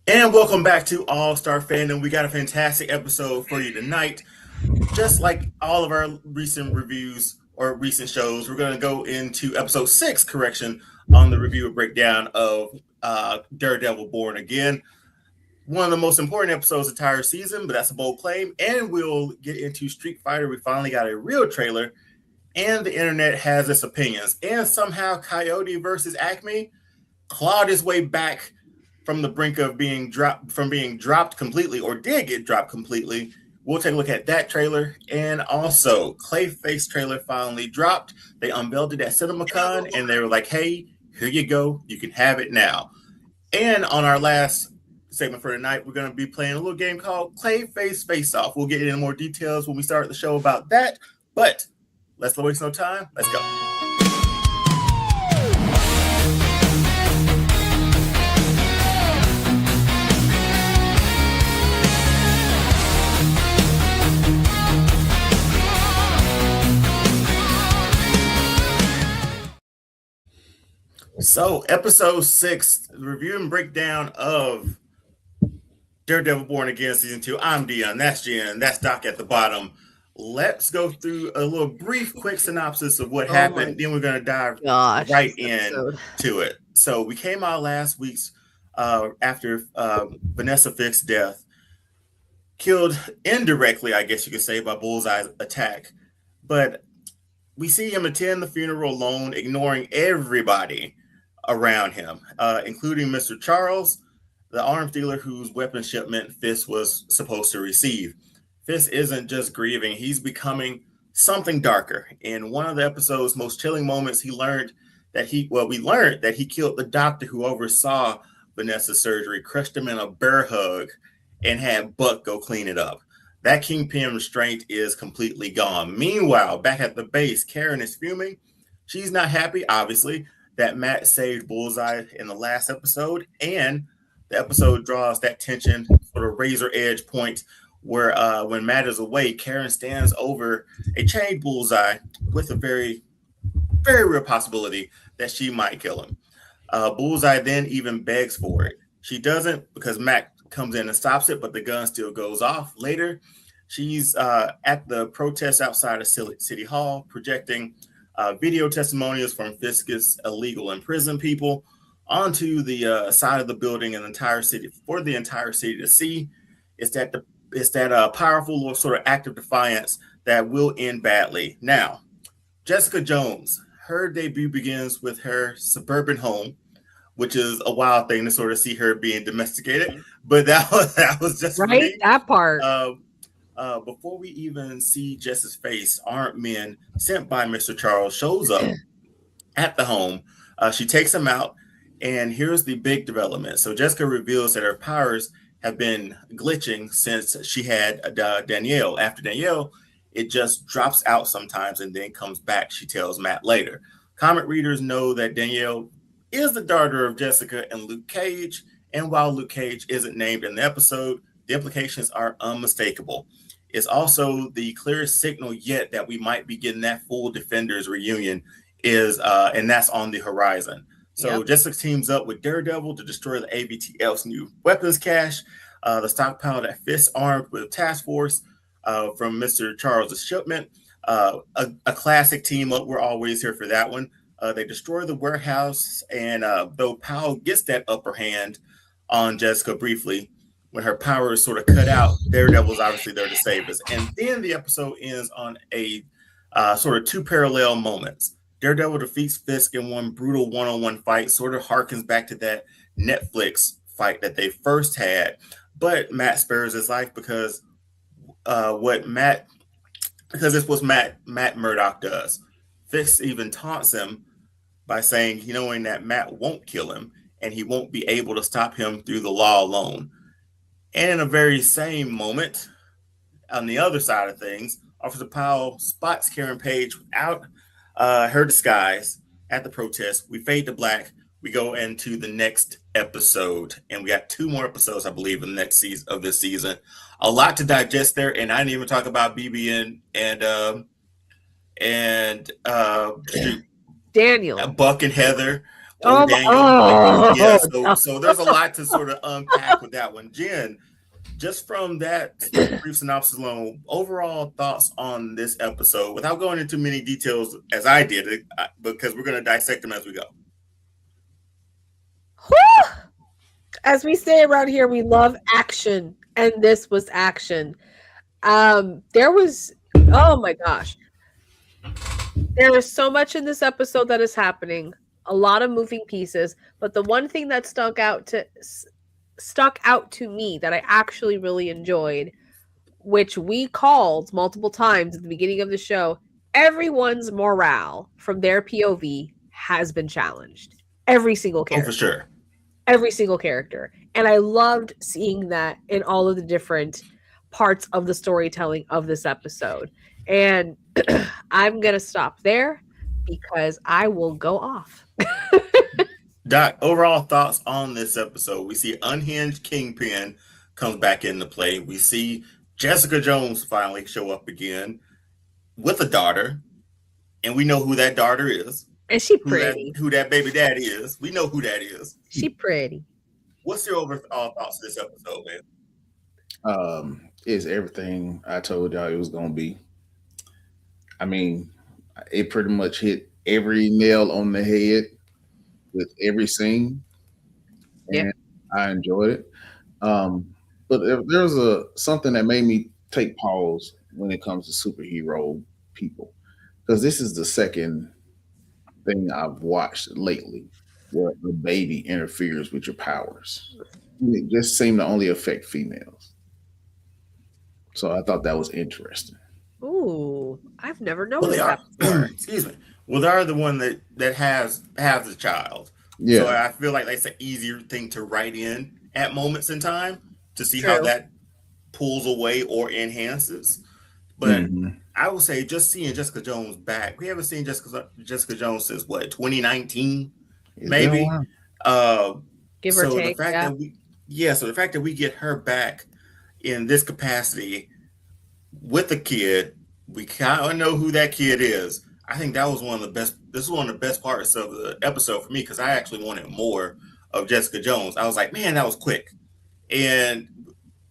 And welcome back to All-Star Fandom. We got a fantastic episode for you tonight. Just like all of our recent reviews or recent shows, we're going to go into episode 6, correction, on the review and breakdown of Daredevil Born Again. One of the most important episodes of the entire season, but that's a bold claim. And we'll get into Street Fighter. We finally got a real trailer, and the internet has its opinions. And somehow Coyote versus Acme clawed his way back from the brink of being dropped completely, or did get dropped completely. We'll take a look at that trailer. And also, Clayface trailer finally dropped. They unveiled it at CinemaCon, and they were like, hey, here you go. You can have it now. And on our last segment for tonight, we're going to be playing a little game called Clayface Face-Off. We'll get into more details when we start the show about that. But let's not waste no time. Let's go. So, episode 6, review and breakdown of Daredevil Born Again Season 2. I'm Dion, that's Jen, that's Doc at the bottom. Let's go through a little brief, quick synopsis of what happened. Then we're going to dive right into it. So, we came out last week's after Vanessa Fisk's death, killed indirectly, I guess you could say, by Bullseye's attack. But we see him attend the funeral alone, ignoring everybody around him, including Mr. Charles, the arms dealer whose weapon shipment Fisk was supposed to receive. Fisk isn't just grieving, he's becoming something darker. In one of the episode's most chilling moments, we learned that he killed the doctor who oversaw Vanessa's surgery, crushed him in a bear hug, and had Buck go clean it up. That Kingpin restraint is completely gone. Meanwhile, back at the base, Karen is fuming. She's not happy, obviously, that Matt saved Bullseye in the last episode. And the episode draws that tension, sort of razor edge point where when Matt is away, Karen stands over a chained Bullseye with a very, very real possibility that she might kill him. Bullseye then even begs for it. She doesn't because Matt comes in and stops it, but the gun still goes off. Later, she's at the protest outside of City Hall, projecting video testimonials from Fisk's illegal imprisoned people onto the side of the building and the entire city for the entire city to see. It's that powerful sort of act of defiance that will end badly. Now, Jessica Jones, her debut begins with her suburban home, which is a wild thing to sort of see her being domesticated. But that was just right. Me. That part. Before we even see Jess's face, armed men sent by Mr. Charles shows up at the home. She takes him out, and here's the big development. So Jessica reveals that her powers have been glitching since she had Danielle. After Danielle, it just drops out sometimes and then comes back, she tells Matt later. Comic readers know that Danielle is the daughter of Jessica and Luke Cage, and while Luke Cage isn't named in the episode, the implications are unmistakable. It's also the clearest signal yet that we might be getting that full Defenders reunion and that's on the horizon. So Jessica teams up with Daredevil to destroy the ABTL's new weapons cache, the stockpile that Fisk armed with a task force from Mr. Charles' shipment. A classic team up. We're always here for that one. They destroy the warehouse, and though Powell gets that upper hand on Jessica briefly, when her power is sort of cut out, Daredevil's obviously there to save us. And then the episode ends on a sort of two parallel moments. Daredevil defeats Fisk in one brutal one-on-one fight, sort of harkens back to that Netflix fight that they first had. But Matt spares his life because this was Matt Murdock does. Fisk even taunts him by saying, knowing that Matt won't kill him and he won't be able to stop him through the law alone. And in a very same moment, on the other side of things, Officer Powell spots Karen Page without her disguise at the protest. We fade to black. We go into the next episode, and we got 2 more episodes, I believe, in the next season of this season. A lot to digest there, and I didn't even talk about BB and Daniel, Buck and Heather. Oh, Daniel. Yeah, no. so there's a lot to sort of unpack with that one. Jen, just from that brief synopsis alone, overall thoughts on this episode without going into many details as I did, because we're going to dissect them as we go. As we say around here, we love action, and this was action. There was, oh my gosh, there is so much in this episode that is happening. A lot of moving pieces, but the one thing that stuck out to me that I actually really enjoyed, which we called multiple times at the beginning of the show, everyone's morale from their POV has been challenged. Every single character. Oh, for sure. Every single character. And I loved seeing that in all of the different parts of the storytelling of this episode. And I'm going to stop there because I will go off. Doc, overall thoughts on this episode. We see Unhinged Kingpin comes back into play. We see Jessica Jones finally show up again with a daughter. And we know who that daughter is. And she pretty. Who that baby daddy is. We know who that is. She pretty. What's your overall thoughts of this episode, man? It's everything I told y'all it was going to be. I mean, it pretty much hit every nail on the head with every scene. And I enjoyed it. But there was something that made me take pause when it comes to superhero people. Because this is the second thing I've watched lately where the baby interferes with your powers. It just seemed to only affect females. So I thought that was interesting. Ooh, I've never noticed that before. Excuse me. Well, they are the one that has the child. Yeah. So I feel like that's an easier thing to write in at moments in time to see how that pulls away or enhances. But I would say just seeing Jessica Jones back. We haven't seen Jessica Jones since what, 2019, maybe. Give or take. So the fact that we get her back in this capacity with the kid, we kind of know who that kid is. I think that was one of the best. This is one of the best parts of the episode for me because I actually wanted more of Jessica Jones. I was like, man, that was quick, and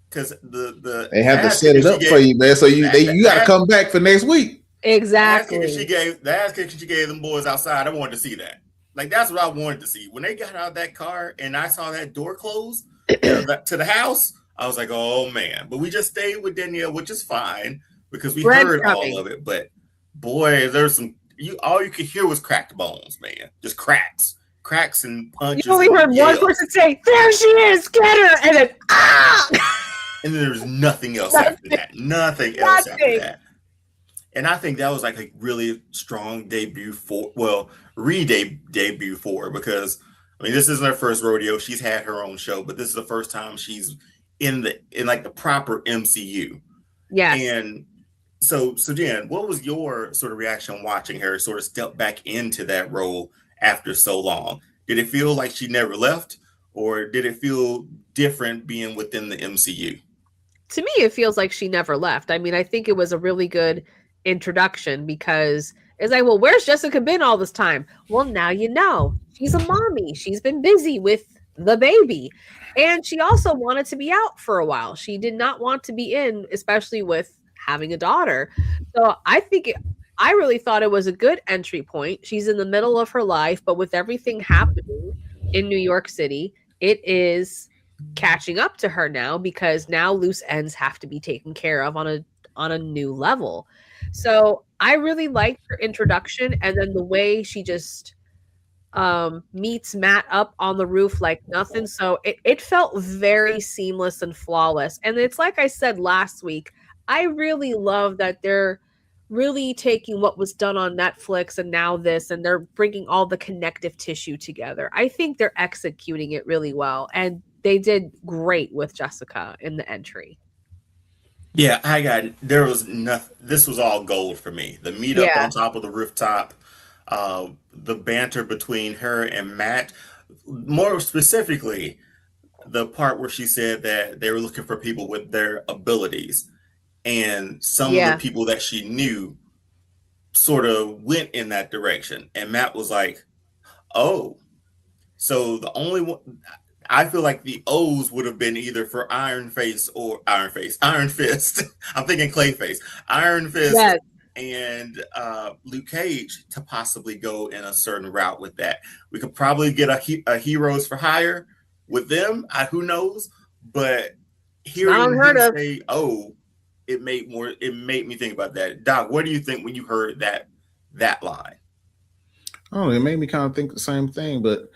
because they have to set it up for you, man. So you got to come back for next week. Exactly. The ass kicking she gave them boys outside. I wanted to see that. Like that's what I wanted to see. When they got out of that car and I saw that door close to the house, I was like, oh man. But we just stayed with Danielle, which is fine because we heard all of it. But boy, there's some. All you could hear was cracked bones, man. Just cracks and punches. You only heard one person say, "There she is, get her," and then and then there's nothing else after that. Nothing else after that. And I think that was like a really strong debut debut for her because I mean this isn't her first rodeo. She's had her own show, but this is the first time she's in like the proper MCU. Yeah. And so Jen, what was your sort of reaction watching her sort of step back into that role after so long? Did it feel like she never left, or did it feel different being within the MCU? To me, it feels like she never left. I mean, I think it was a really good introduction because it's like, well, where's Jessica been all this time? Well, now you know. She's a mommy. She's been busy with the baby. And she also wanted to be out for a while. She did not want to be in, especially with having a daughter. So I really thought it was a good entry point. She's in the middle of her life, but with everything happening in New York City, it is catching up to her now because now loose ends have to be taken care of on a new level. So I really liked her introduction and then the way she just meets Matt up on the roof like nothing. So it felt very seamless and flawless. And it's like I said last week, I really love that they're really taking what was done on Netflix and now this, and they're bringing all the connective tissue together. I think they're executing it really well, and they did great with Jessica in the entry. Yeah, there was nothing. This was all gold for me. The meetup on top of the rooftop, the banter between her and Matt, more specifically, the part where she said that they were looking for people with their abilities. And some of the people that she knew sort of went in that direction. And Matt was like, oh, So the only one I feel like the O's would have been either for Iron Fist. I'm thinking Clayface, Iron Fist, Yes. and Luke Cage to possibly go in a certain route with that. We could probably get a Heroes for Hire with them. Who knows? But hearing unheard him of. say, "Oh," it made me think about that. Doc, what do you think when you heard that line? Oh, it made me kind of think the same thing, but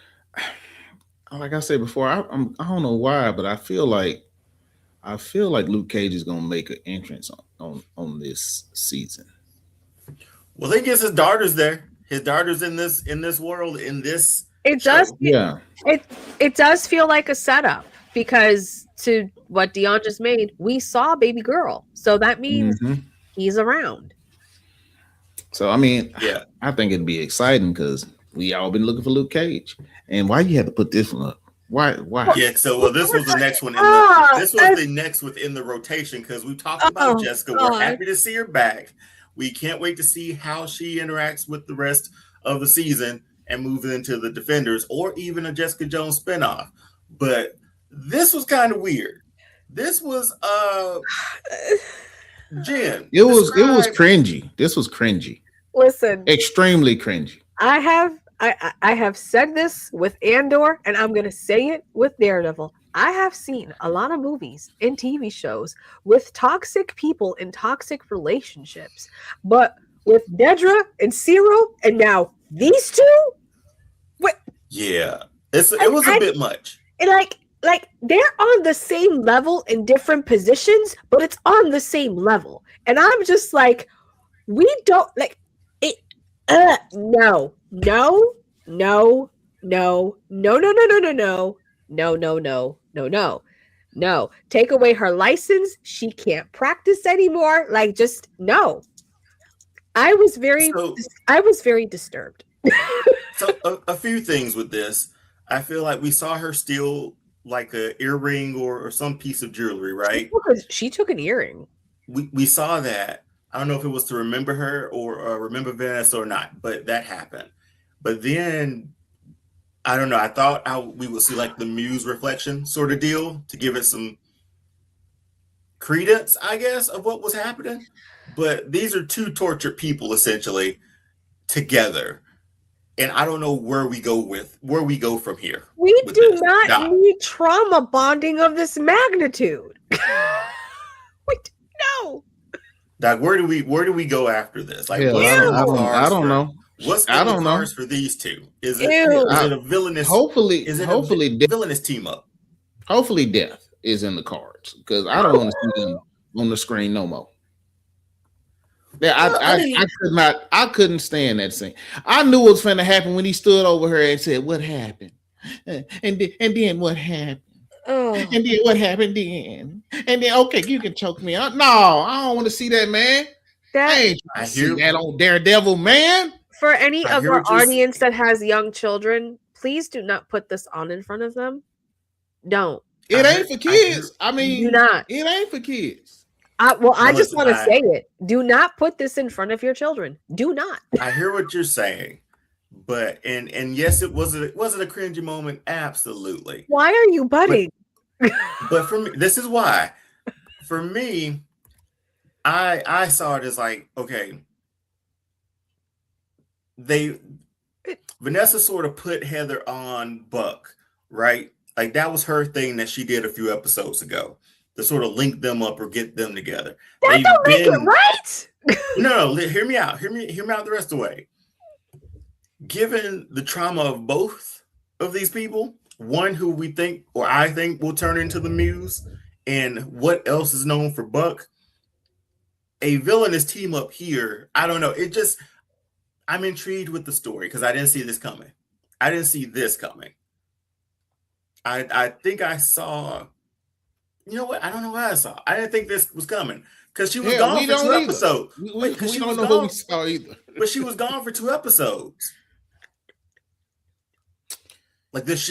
like I said before, I don't know why, but I feel like Luke Cage is gonna make an entrance on this season. Well, I guess his daughter's there. His daughter's in this world, in this. It show. does. Yeah. It does feel like a setup because to what Dion just made, we saw baby girl, so that means he's around. So I mean, yeah, I think it'd be exciting because we all been looking for Luke Cage. And why you had to put this one up? Why? Yeah. So this was the next one. This was the next within the rotation because we talked about Jessica. God. We're happy to see her back. We can't wait to see how she interacts with the rest of the season and move into the Defenders or even a Jessica Jones spinoff. But this was kind of weird. This was Jen. It was cringy. This was cringy. Listen, extremely cringy. I have said this with Andor, and I'm gonna say it with Daredevil. I have seen a lot of movies and TV shows with toxic people in toxic relationships, but with Dedra and Cyril, and now these two, what? Yeah, it was a bit much. And like they're on the same level in different positions, but it's on the same level, and I'm just like, we don't like it. No. Take away her license. She can't practice anymore. Like, just no. I was very disturbed. So a few things with this. I feel like we saw her steal like an earring or some piece of jewelry, right? She took an earring. We saw that. I don't know if it was to remember her or remember Vanessa or not, but that happened. But then, I don't know. I thought we would see like the Muse reflection sort of deal to give it some credence, I guess, of what was happening. But these are two tortured people essentially together. And I don't know where we go from here. We do not need trauma bonding of this magnitude. No. Doc, where do we go after this? Like, I don't know. What's in the cards for these two? Is it a villainous? Hopefully, villainous team up. Hopefully, death is in the cards because I don't want to see them on the screen no more. Yeah, I couldn't stand that scene. I knew what was going to happen when he stood over her and said, "What happened?" And then what happened? Oh. And then what happened then? And then, okay, you can choke me out. No, I don't want to see that, man. I see that on Daredevil, man. For any of our audience that has young children, please do not put this on in front of them. Don't. It ain't for kids. Do not. It ain't for kids. I just want to say it. Do not put this in front of your children. Do not. I hear what you're saying. But and yes, was it a cringy moment? Absolutely. Why are you butting? But for me, this is why. For me, I saw it as like, okay, Vanessa sort of put Heather on Buck, right? Like that was her thing that she did a few episodes ago to sort of link them up or get them together. That don't make it right. No, hear me out. Hear me out the rest of the way. Given the trauma of both of these people, one who we think or I think will turn into the Muse, and what else is known for Buck, a villainous team up here. I don't know. I'm intrigued with the story because I didn't see this coming. I think I saw. You know what? I don't know what I saw. I didn't think this was coming because she was gone for 2 episodes. We don't know what we saw either. But she was gone for 2 episodes. Like does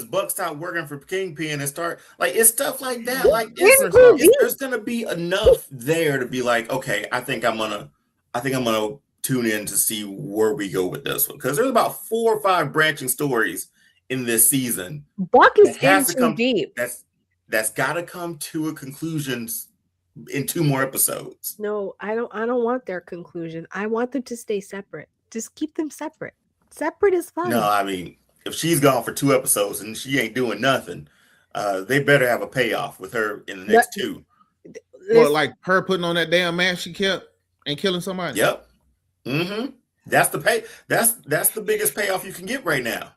Buck stop working for Kingpin and start like it's stuff like that. Like there's gonna be enough there to be like, okay, I think I'm gonna tune in to see where we go with this one, because there's about 4 or 5 branching stories in this season. Buck is has in to come too deep. That's got to come to a conclusion in 2 more episodes. No, I don't want their conclusion. I want them to stay separate. Just keep them separate. Separate is fine. No, I mean, if she's gone for 2 episodes and she ain't doing nothing, they better have a payoff with her in the next 2. Well, like her putting on that damn mask she kept and killing somebody. Yep. Mm-hmm. That's the pay. That's the biggest payoff you can get right now.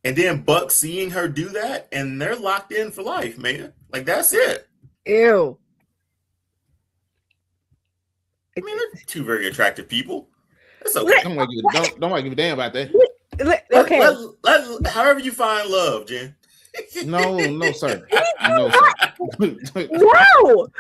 And then Buck seeing her do that, and they're locked in for life, man. Like, that's it. Ew. I mean, they're 2 very attractive people. It's okay. Don't want to give a damn about that. Okay. However you find love, Jen. No, sir. No, sir. No.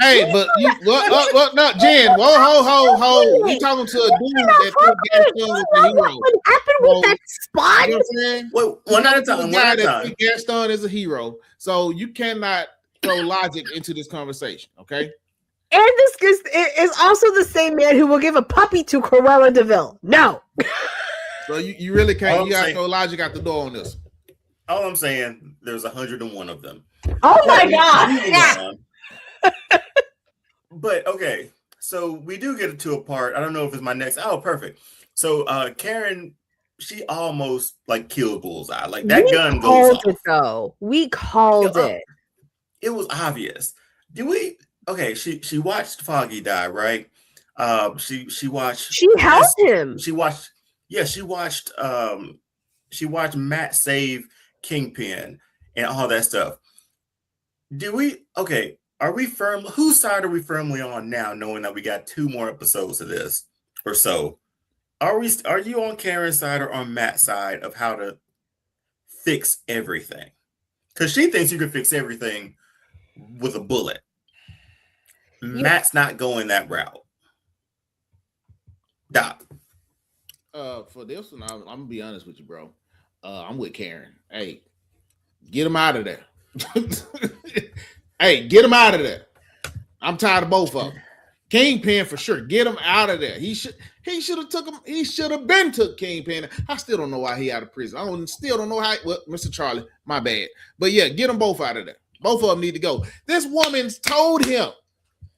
Hey, but you what? No, Jen. Whoa, ho. You talking to a dude that took gas stone with the hero? What happened with that spot? You know what I'm saying? Well, one at a time. One at a time. Gas stone is a hero, so you cannot throw logic into this conversation, okay? And this is also the same man who will give a puppy to Cruella DeVille. No. So you really can't. You got to saying, throw logic out the door on this. All I'm saying, there's 101 of them. Oh my God. But okay, so we do get to a part. I don't know if it's my next. Oh, perfect. So Karen, she almost like killed Bullseye. Like that gun goes off. Though. We called it. It was obvious. Did we? Okay, she watched Foggy die, right? She watched. She held him. She watched. Yeah, she watched Matt save Kingpin and all that stuff. Are we firm? Whose side are we firmly on now, knowing that we got 2 more episodes of this or so? Are you on Karen's side or on Matt's side of how to fix everything? Because she thinks you can fix everything with a bullet. Matt's not going that route. Doc. For this one, I'm gonna be honest with you, bro. I'm with Karen. Hey, get him out of there. Hey, get him out of there. I'm tired of both of them. Kingpin for sure. Get him out of there. He should have took him. He should have been took Kingpin. I still don't know why he out of prison. Still don't know how. Well, Mr. Charlie, my bad. But yeah, get them both out of there. Both of them need to go. This woman's told him.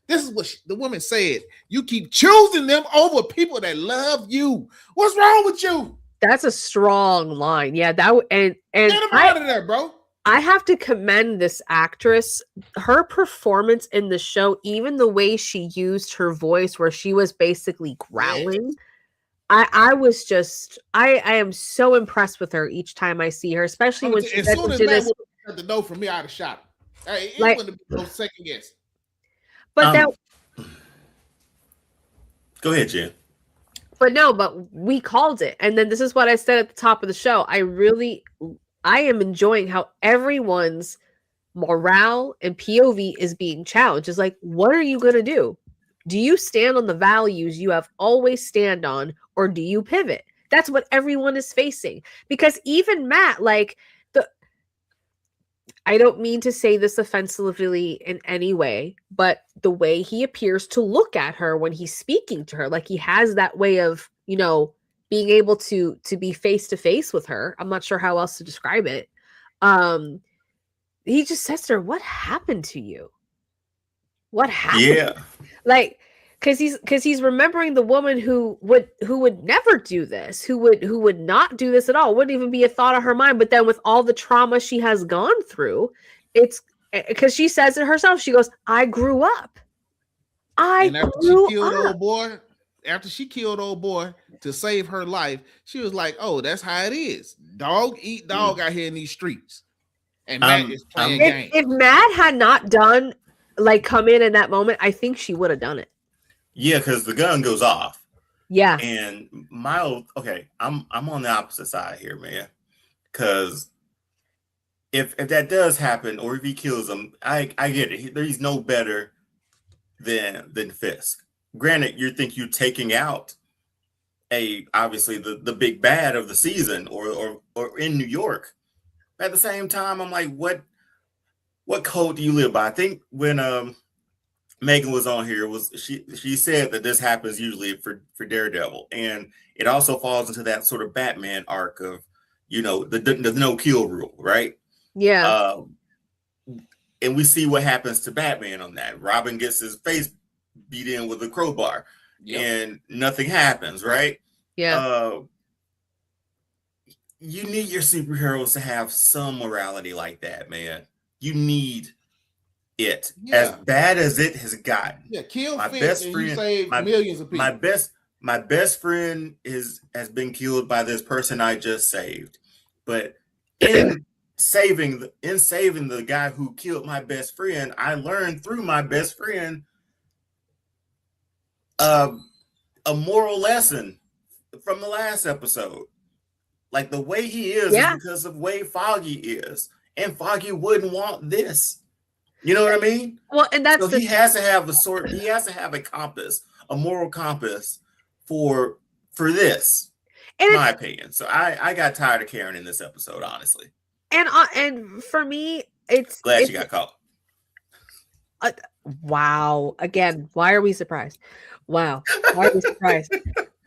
This is what the woman said. You keep choosing them over people that love you. What's wrong with you? That's a strong line. Yeah, that and get him out of there, bro. I have to commend this actress. Her performance in the show, even the way she used her voice, where she was basically growling. I was just, I am so impressed with her each time I see her, especially when she as soon as Matt had the know from me, I'd have shot him. Hey, it wouldn't have been no second guess. But go ahead, Jen. But we called it. And then this is what I said at the top of the show. I am enjoying how everyone's morale and POV is being challenged. It's like, what are you going to do? Do you stand on the values you have always stand on, or do you pivot? That's what everyone is facing. Because even Matt, I don't mean to say this offensively in any way, but the way he appears to look at her when he's speaking to her, like he has that way of, being able to be face to face with her. I'm not sure how else to describe it. He just says to her, "What happened to you? What happened?" Yeah, because he's remembering the woman who would never do this, who would not do this at all, wouldn't even be a thought of her mind. But then with all the trauma she has gone through, it's because she says it herself. She goes, "I grew up. After she killed old boy to save her life, she was like, "Oh, that's how it is. Dog eat dog out here in these streets." And Matt is playing games. If Matt had not come in that moment, I think she would have done it. Yeah, because the gun goes off. Yeah. And I'm on the opposite side here, man. Because if that does happen, or if he kills him, I get it. He's no better than Fisk. Granted, you think you're taking out obviously the big bad of the season or in New York. At the same time, I'm like, what code do you live by? I think when Megan was on here, was she said that this happens usually for Daredevil, and it also falls into that sort of Batman arc of, you know, the no kill rule, right? Yeah. And we see what happens to Batman on that. Robin gets his face beat in with a crowbar, and nothing happens, right? Yeah. You need your superheroes to have some morality like that, man. You need it. As bad as it has gotten. Yeah, kill my Fist best and friend, you save millions of people. My best friend has been killed by this person I just saved. But in saving the guy who killed my best friend, I learned through my best friend a moral lesson from the last episode. Like the way he is because of the way Foggy is. And Foggy wouldn't want this. You know what I mean? Well, and that's so he has to have a compass, a moral compass for this, in my opinion. So I got tired of Karen in this episode, honestly. And for me, it's glad she got caught. Wow. Again, why are we surprised? Wow. Why are we surprised?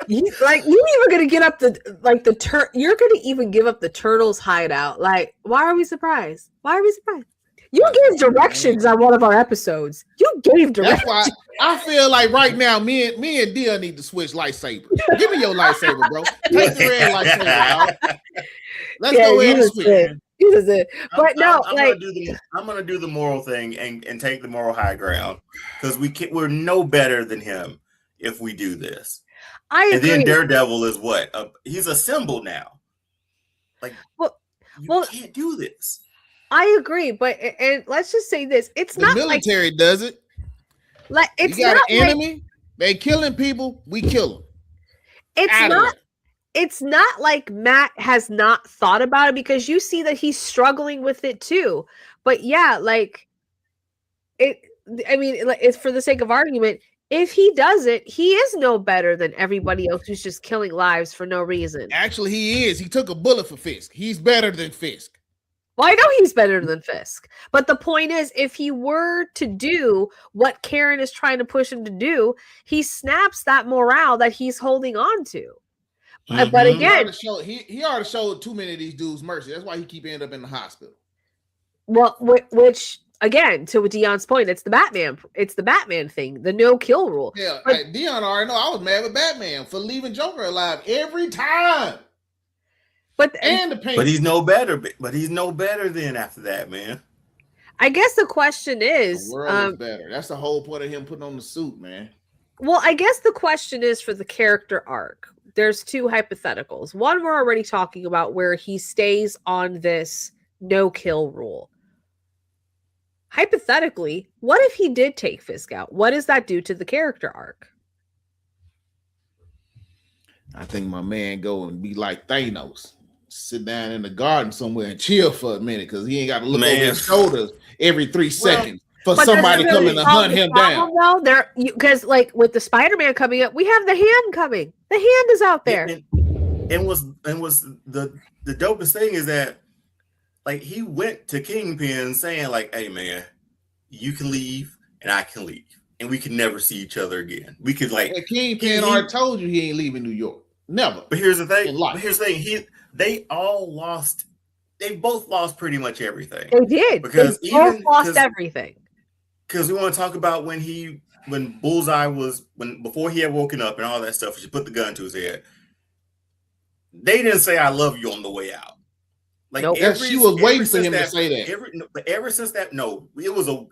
You're even gonna get up you're gonna even give up the turtles hideout. Like, why are we surprised? Why are we surprised? You gave directions on one of our episodes. You gave directions. That's why I feel like right now, me and Dia need to switch lightsabers. Give me your lightsaber, bro. Take the red lightsaber out. Let's go ahead and switch. This is it. But I'm gonna do the moral thing and take the moral high ground, because we're no better than him if we do this. I agree. And then Daredevil is what? He's a symbol now. Like, you can't do this. I agree, but and let's just say this: it's the not military does it. Like it's you got not an enemy. They killing people. We kill them. It's not like Matt has not thought about it, because you see that he's struggling with it too. But yeah, like it. I mean, it's for the sake of argument. If he does it, he is no better than everybody else who's just killing lives for no reason. Actually, he is. He took a bullet for Fisk. He's better than Fisk. Well, I know he's better than Fisk. But the point is, if he were to do what Karen is trying to push him to do, he snaps that morale that he's holding on to. Mm-hmm. But again, he already showed too many of these dudes mercy. That's why he keep ending up in the hospital. Well, which again, to Dion's point, it's the Batman thing, the no kill rule. Yeah, Dion already know I was mad with Batman for leaving Joker alive every time. But he's no better. But he's no better than after that, man. I guess the question is, the world is better. That's the whole point of him putting on the suit, man. Well, I guess the question is for the character arc. There's two hypotheticals. One we're already talking about, where he stays on this no kill rule. Hypothetically, what if he did take Fisk out? What does that do to the character arc? I think my man go and be like Thanos. Sit down in the garden somewhere and chill for a minute, because he ain't got to look over his shoulders every 3 seconds for somebody coming to hunt him down. No, because like with the Spider-Man coming up, we have the Hand coming. The Hand is out there. And was the dopest thing is that, like, he went to Kingpin saying like, "Hey man, you can leave and I can leave, and we can never see each other again. We could like." And Kingpin already told you he ain't leaving New York. Never. But here's the thing. They both lost pretty much everything. They did. Because they both lost everything. Because we want to talk about when Bullseye before he had woken up and all that stuff, she put the gun to his head. They didn't say "I love you" on the way out. Like, nope. She was waiting for him to say that. But ever since that, no, it was a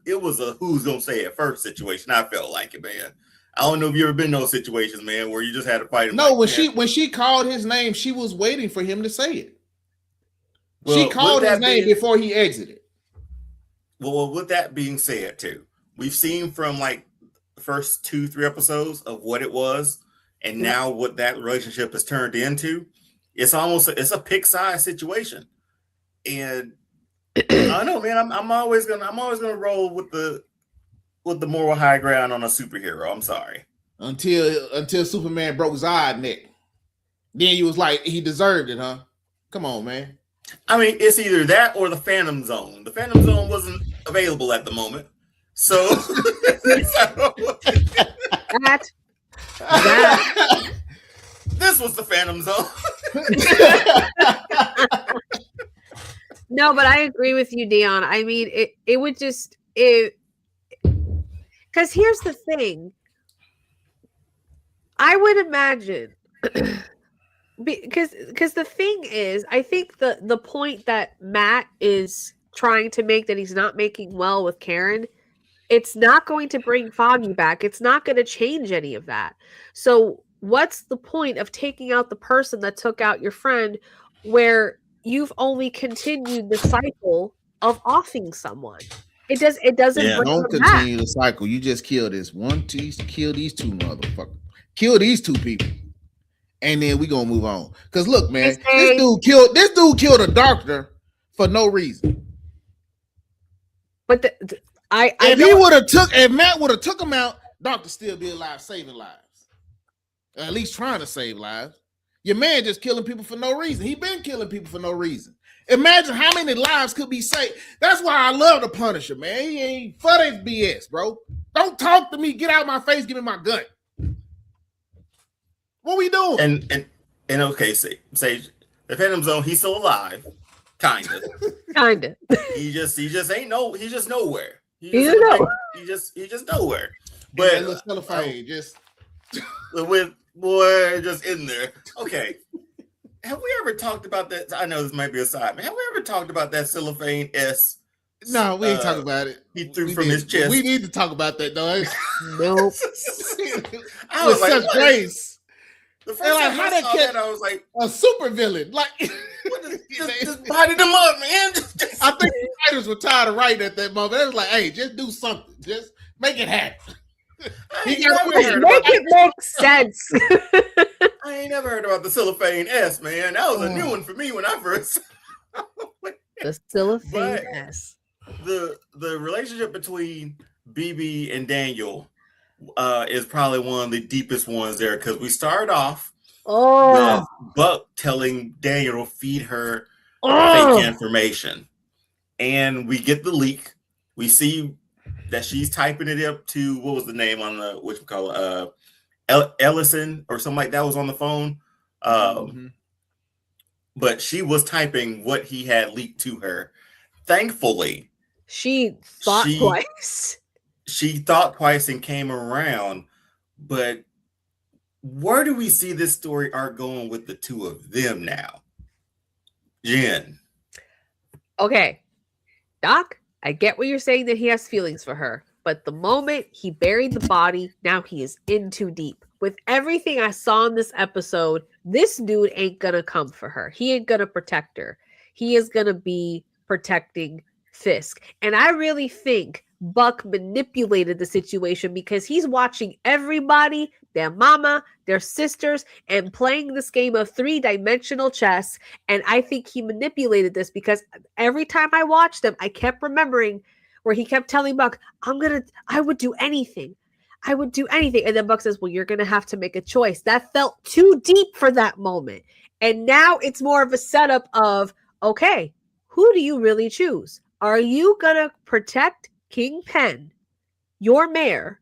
who's gonna say it first situation. I felt like it, man. I don't know if you ever been in those situations, man, where you just had to fight him. No, when she called his name, she was waiting for him to say it. Well, she called his name before he exited. Well, with that being said, too, we've seen from like the first 2-3 episodes of what it was, and now what that relationship has turned into. It's a pick-size situation, and I don't know, man. I'm always gonna roll with the moral high ground on a superhero. I'm sorry. Until Superman broke Zod's neck. Then you was like, he deserved it, huh? Come on, man. I mean, it's either that or the Phantom Zone. The Phantom Zone wasn't available at the moment. So, That this was the Phantom Zone. No, but I agree with you, Dion. I mean, it would just because here's the thing. I would imagine because the thing is, I think the point that Matt is trying to make, that he's not making well with Karen, it's not going to bring Foggy back. It's not going to change any of that. So what's the point of taking out the person that took out your friend, where you've only continued the cycle of offing someone? It doesn't Yeah, bring Don't them back. continue the cycle. You just kill this one, kill these two motherfuckers. Kill these two people. And then we gonna move on. Cause look, man, this dude killed a doctor for no reason. But if Matt would have took him out, doctor still be alive, saving lives. Or at least trying to save lives. Your man just killing people for no reason. He been killing people for no reason. Imagine how many lives could be saved. That's why I love the Punisher, man. He ain't for that BS, bro. Don't talk to me. Get out of my face. Give me my gun. What we doing? And okay, say the Phantom Zone, he's still alive, kinda. He just ain't he's just nowhere. He's just nowhere. But let's cellophane, just with boy just in there. Okay. Have we ever talked about that? I know this might be a side, but have we ever talked about that cellophane S? No, we ain't talking about it. He threw from his chest. We need to talk about that, though. Nope. I was with like, such grace. The first time I saw that, I was like, a super villain. Like, just body them up, man. I think the writers were tired of writing at that moment. They was like, hey, just do something. Just make it happen. Make it make sense. I ain't never heard about the cellophane S, man. That was a new one for me when I first. The cellophane S. The relationship between BB and Daniel is probably one of the deepest ones there, because we start off with Buck telling Daniel to feed her fake information, and we get the leak. We see that she's typing it up to, what was the name on the Ellison or something like that was on the phone. But she was typing what he had leaked to her. Thankfully, she thought twice. She thought twice and came around. But where do we see this story arc going with the two of them now? Jen. Okay. Doc, I get what you're saying, that he has feelings for her. But the moment he buried the body, now he is in too deep. With everything I saw in this episode, this dude ain't gonna come for her. He ain't gonna protect her. He is gonna be protecting Fisk. And I really think Buck manipulated the situation, because he's watching everybody, their mama, their sisters, and playing this game of three-dimensional chess. And I think he manipulated this, because every time I watched them, I kept remembering where he kept telling Buck, I would do anything. I would do anything. And then Buck says, well, you're going to have to make a choice. That felt too deep for that moment. And now it's more of a setup of, okay, who do you really choose? Are you going to protect Kingpin, your mayor,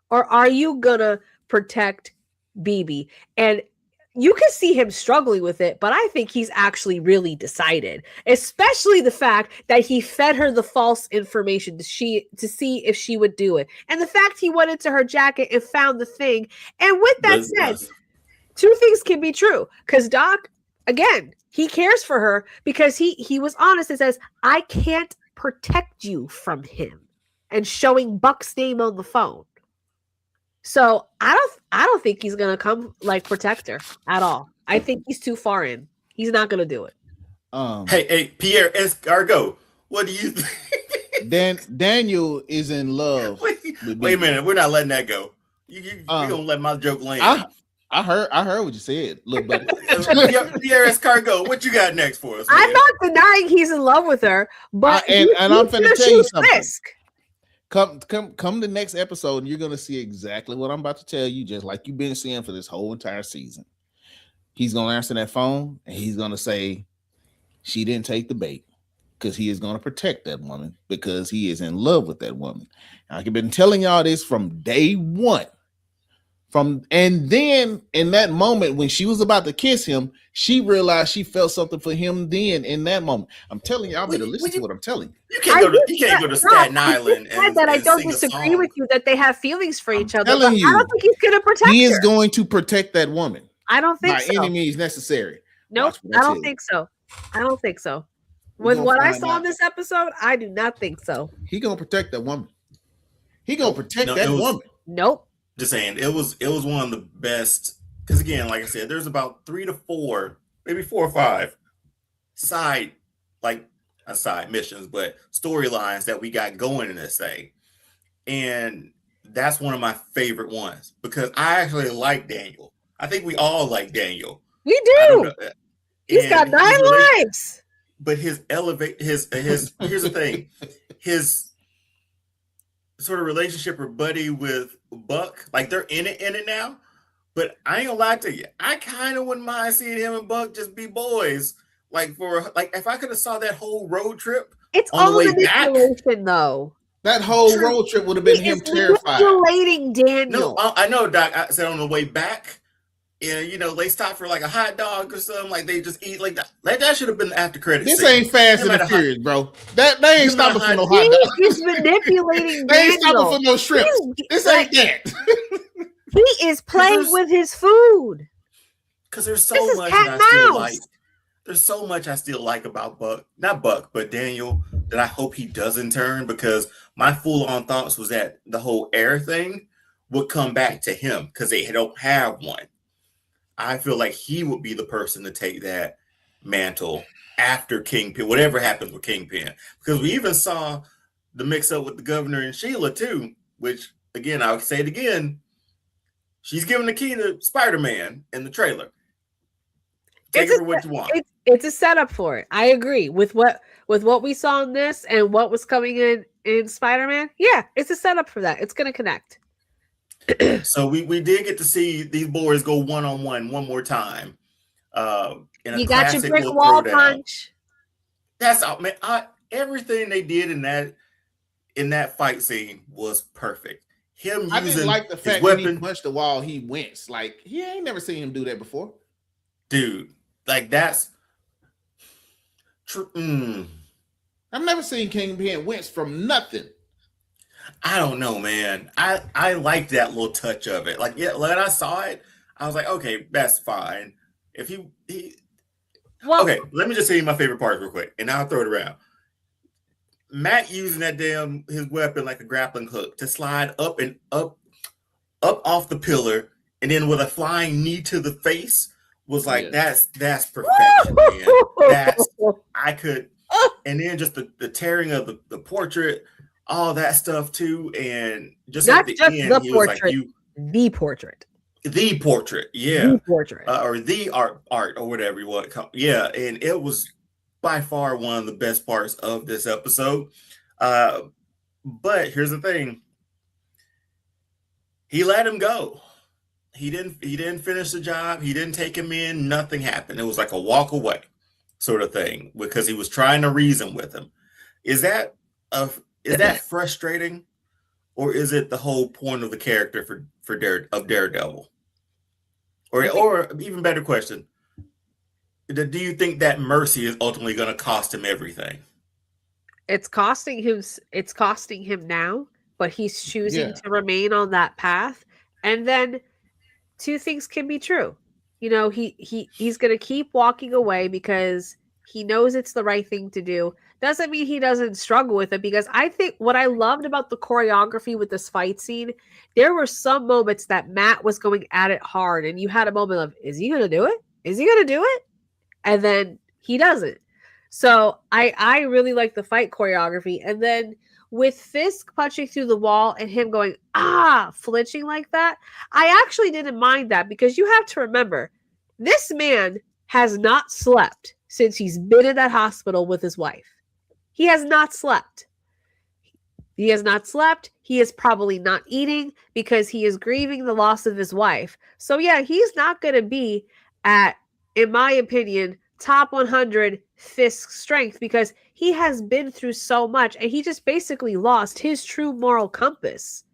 or are you going to protect BB? And you can see him struggling with it, but I think he's actually really decided, especially the fact that he fed her the false information to see if she would do it. And the fact he went into her jacket and found the thing. And with that said, two things can be true, because Doc, again, he cares for her, because he was honest and says, I can't protect you from him, and showing Buck's name on the phone. So I don't think he's gonna come like protect her at all. I think he's too far in. He's not gonna do it. Hey, Pierre Escargot, what do you think? Daniel is in love. Wait a minute, we're not letting that go. You gonna let my joke land? I heard what you said. Look, buddy. Pierre Escargot, what you got next for us? Man? I'm not denying he's in love with her, but and I'm finna tell you something. Fisk. Come the next episode, and you're gonna see exactly what I'm about to tell you, just like you've been seeing for this whole entire season. He's gonna answer that phone, and he's gonna say, "She didn't take the bait," because he is going to protect that woman because he is in love with that woman. I've been telling y'all this from day one. And then in that moment when she was about to kiss him, she realized she felt something for him. Then in that moment, I'm telling you, I better listen to what I'm telling you. You can't go to Staten Island and I don't sing a disagree song. with you that they have feelings for each other. Telling But you, I don't think he's going to protect He is her. going to protect that woman I don't think by so. any means necessary. Nope, I don't think so. I don't think so. With what I saw in this episode, I do not think so. He gonna protect that woman. He gonna protect that woman. Nope. Just saying, it was one of the best. Because again, like I said, there's about 3 to 4, maybe 4 or 5 side missions, but storylines that we got going in this thing, and that's one of my favorite ones because I actually like Daniel. I think we all like Daniel. We do. He's got 9 lives. But here's the thing, his sort of relationship or buddy with Buck, like they're in it now. But I ain't gonna lie to you, I kind of wouldn't mind seeing him and Buck just be boys. Like if I could have saw that whole road trip, it's on all the way manipulation, though. That whole road trip would have been him terrified. Manipulating Daniel. No, I know, Doc. I said on the way back. Yeah, they stop for like a hot dog or something. Like they just eat like that. That should have been the after credits. This ain't Fast and the Furious, bro. They ain't stopping for no hot dog. He's manipulating. They ain't stopping for no shrimp. This ain't that. He is playing with his food. Because there's so much that I still like. There's so much I still like about not Buck, but Daniel, that I hope he doesn't turn, because my full-on thoughts was that the whole air thing would come back to him because they don't have one. I feel like he would be the person to take that mantle after Kingpin, whatever happens with Kingpin. Because we even saw the mix-up with the governor and Sheila, too, which, again, I'll say it again, she's giving the key to Spider-Man in the trailer. Take it for what you want. It's a setup for it. I agree with what we saw in this and what was coming in Spider-Man. Yeah, it's a setup for that. It's going to connect. So we did get to see these boys go one-on-one one more time. You got your brick wall punch. That's all, man. Everything they did in that fight scene was perfect. I didn't like the fact that he punched the wall, he winks. Like, he ain't never seen him do that before. Dude, like that's true. I've never seen Kingpin wince from nothing. I don't know, man. I like that little touch of it. Like, yeah, when I saw it, I was like, okay, that's fine. If okay, let me just say my favorite part real quick, and I'll throw it around. Matt using that his weapon like a grappling hook to slide up and up off the pillar, and then with a flying knee to the face was like, that's perfection, man. And then just the tearing of the portrait, all that stuff too, and just not at the just end, the he portrait, was like, the portrait, yeah, the portrait, or the art or whatever you want to call, yeah, and it was by far one of the best parts of this episode. But here's the thing: he let him go. He didn't finish the job. He didn't take him in. Nothing happened. It was like a walk away sort of thing because he was trying to reason with him. Is that frustrating, or is it the whole point of the character of Daredevil? Or even better question, do you think that mercy is ultimately going to cost him everything? It's costing him now, but he's choosing to remain on that path. And then two things can be true. He's going to keep walking away because he knows it's the right thing to do. Doesn't mean he doesn't struggle with it, because I think what I loved about the choreography with this fight scene, there were some moments that Matt was going at it hard, and you had a moment of, is he going to do it? Is he going to do it? And then he doesn't. So I really like the fight choreography. And then with Fisk punching through the wall and him going, flinching like that, I actually didn't mind that, because you have to remember, this man has not slept since he's been in that hospital with his wife. He has not slept. He has not slept. He is probably not eating because he is grieving the loss of his wife. So yeah, he's not going to be at, in my opinion, top 100 Fisk strength, because he has been through so much, and he just basically lost his true moral compass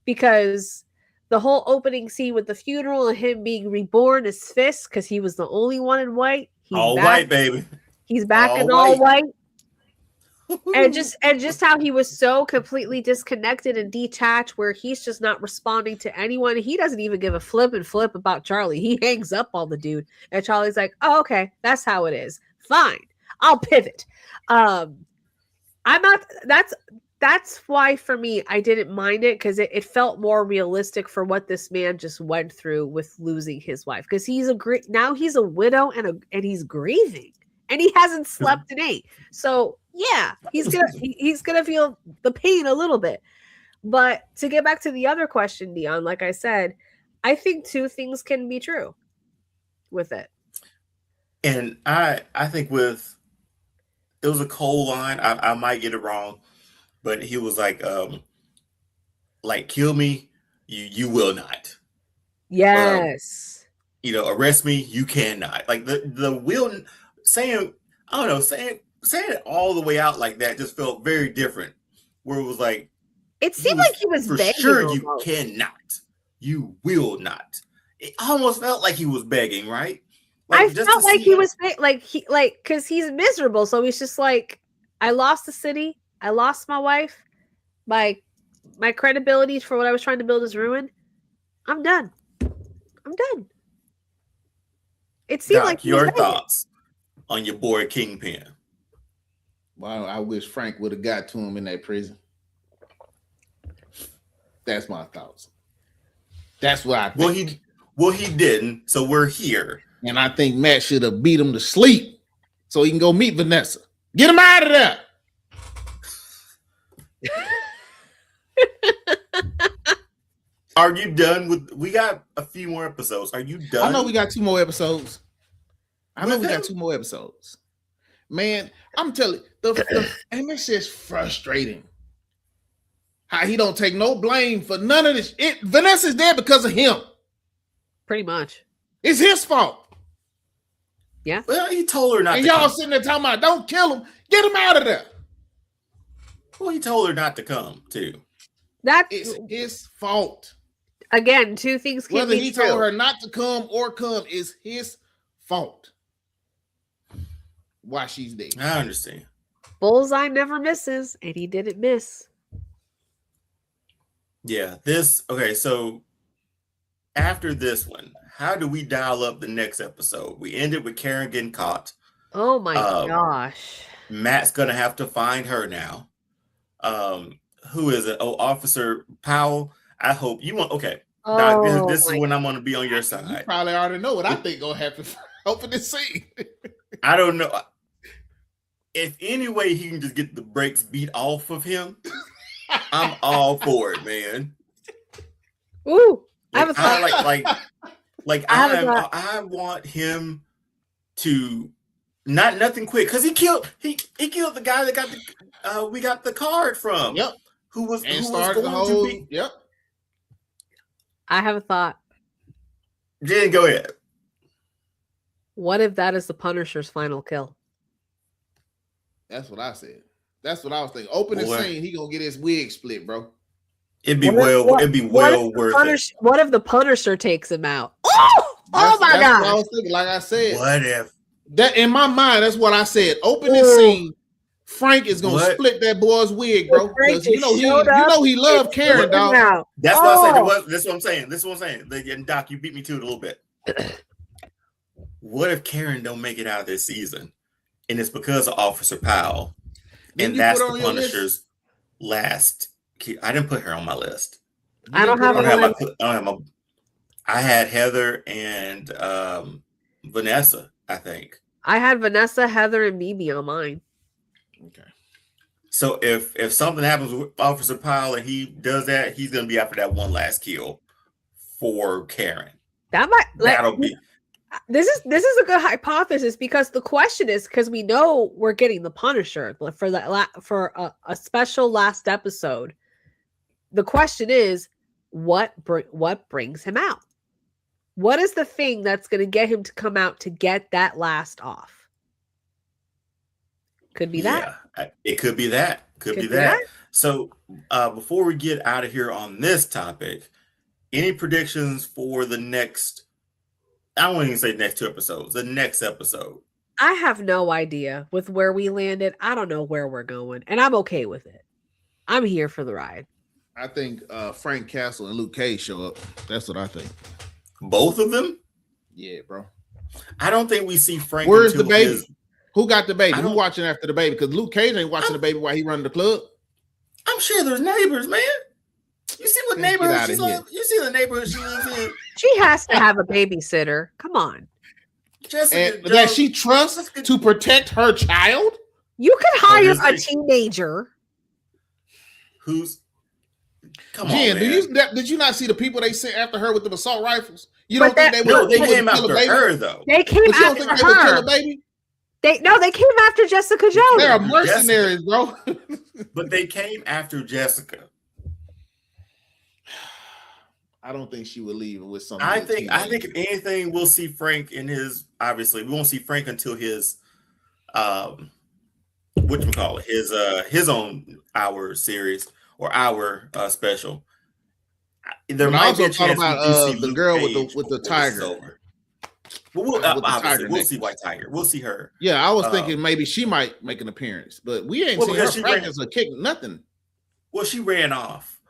because the whole opening scene with the funeral and him being reborn as Fisk because he was the only one in white. He's all back. white, baby. He's back all in white. all white. And just how he was so completely disconnected and detached, where he's just not responding to anyone. He doesn't even give a flip about Charlie. He hangs up on the dude, and Charlie's like, "Oh, okay, that's how it is. Fine, I'll pivot." I'm not. That's why for me, I didn't mind it because it felt more realistic for what this man just went through with losing his wife. Because now he's a widow and he's grieving, and he hasn't slept in 8. So yeah, he's gonna feel the pain a little bit. But to get back to the other question, Dion, like I said, I think 2 things can be true with it. And I think it was a Cole line. I might get it wrong, but he was like kill me, you will not. Yes. Arrest me, you cannot. Like the will saying, I don't know, saying it all the way out like that just felt very different. Where it was like, it seemed like he was for begging. Sure, almost. You cannot. You will not. It almost felt like he was begging, right? I felt like he was because he's miserable. So he's just like, I lost the city. I lost my wife. My credibility for what I was trying to build is ruined. I'm done. It seemed Doc, like your thoughts on your boy Kingpin. Well, I wish Frank would have got to him in that prison. That's my thoughts. That's what I think. Well, he didn't. So we're here. And I think Matt should have beat him to sleep so he can go meet Vanessa. Get him out of there. Are you done with? We got a few more episodes. Are you done? I know we got 2 more episodes. Man, I'm telling you, and it's just frustrating how he don't take no blame for none of this. Vanessa's there because of him. Pretty much. It's his fault. Yeah. Well, he told her not and to y'all come. sitting there talking about, don't kill him. Get him out of there. Well, he told her not to come, too. It's his fault. Again, 2 things can Whether be he true. told her not to come or come is his fault. Why she's there. I understand. Bullseye never misses, and he didn't miss. Yeah. Okay, so after this one, how do we dial up the next episode? We ended with Karen getting caught. Oh my gosh. Matt's gonna have to find her now. Who is it? Oh, Officer Powell. I hope you want. Okay, Doc, this is when I'm gonna be on your side. You probably already know what I think gonna happen for opening scene. I don't know. If any way he can just get the brakes beat off of him, I'm all for it, man. Ooh, I want him to nothing quick because he killed the guy that got we got the card from. Yep. Who was going the whole, to be? Yep. I have a thought. Jen, go ahead. What if that is the Punisher's final kill? That's what I said. That's what I was thinking. Opening scene, he gonna get his wig split, bro. It'd be well worth it. What if the Punisher takes him out? Oh my God! What I was thinking. Like I said, what if that in my mind? That's what I said. Opening scene, Frank is gonna split that boy's wig, bro. Because you know he loved Karen, dog. That's what I said. This is what I'm saying. And Doc, you beat me to it a little bit. What if Karen don't make it out of this season, and it's because of Officer Powell, and that's the Punisher's last? I didn't put her on my list. I had Heather and Vanessa, I think. I had Vanessa, Heather, and Mimi on mine. Okay. So if something happens with Officer Powell and he does that, he's gonna be after that one last kill for Karen. That'll be. This is a good hypothesis because the question is because we know we're getting the Punisher for a special last episode. The question is, what brings him out? What is the thing that's going to get him to come out to get that last off? Could be that. It could be that. Could be that. So before we get out of here on this topic, any predictions for the next, I won't even say next 2 episodes, the next episode? I have no idea with where we landed. I don't know where we're going, and I'm okay with it. I'm here for the ride. I think Frank Castle and Luke Cage show up. That's what I think. Both of them? Yeah, bro. I don't think we see Frank. Where's the baby? Who got the baby? Who watching after the baby? Because Luke Cage ain't watching the baby while he running the club. I'm sure there's neighbors, man. You see what neighborhood she lives? You see the neighborhood she lives in? She has to have a babysitter. Come on. Jessica that she trusts to protect her child? You could hire a teenager. Who's come Jen, on, did you not see the people they sent after her with the assault rifles? You don't think they came after her though? They came after her. They would kill a baby? They came after Jessica Jones. They're mercenaries, bro. But they came after Jessica. I don't think she would leave with something. I think if anything, we'll see Frank in his. Obviously, we won't see Frank until his, whatchamacallit, his own hour series or hour special. There might be a chance about the girl with the tiger. Well, we'll see White Tiger. We'll see her. Yeah, I was thinking maybe she might make an appearance, but we ain't seen her practice or kick nothing. Well, she ran off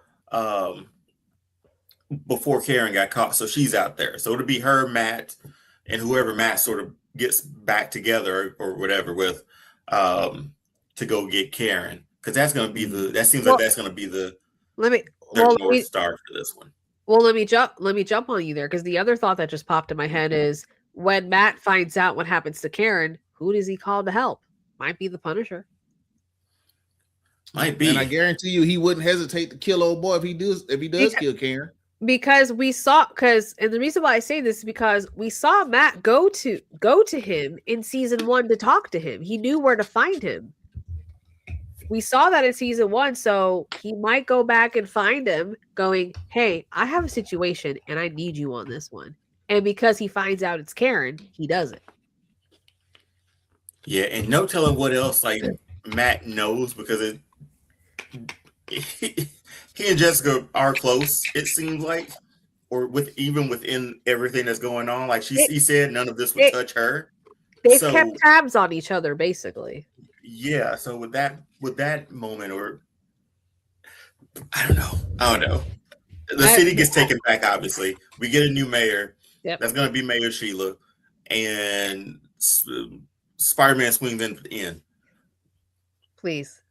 before Karen got caught, so she's out there. So it'll be her, Matt, and whoever Matt sort of gets back together or whatever with to go get Karen, because that's going to be that's going to be the North Star for this one. Well, let me jump on you there, because the other thought that just popped in my head is when Matt finds out what happens to Karen, who does he call to help? Might be the Punisher. Might be. And I guarantee you he wouldn't hesitate to kill old boy if he does kill Karen. And the reason why I say this is because we saw Matt go to him in season 1 to talk to him. He knew where to find him. We saw that in season 1, so he might go back and find him going, hey, I have a situation and I need you on this one. And because he finds out it's Karen, he does it. Yeah, and no telling what else Matt knows, because he and Jessica are close, it seems like, or even within everything that's going on. Like he said, none of this would touch her. They've kept tabs on each other, basically. Yeah, so with that moment, or I don't know. The city gets taken back, obviously. We get a new mayor. Yep. That's going to be Mayor Sheila. And Spider-Man swings in at the end. Please.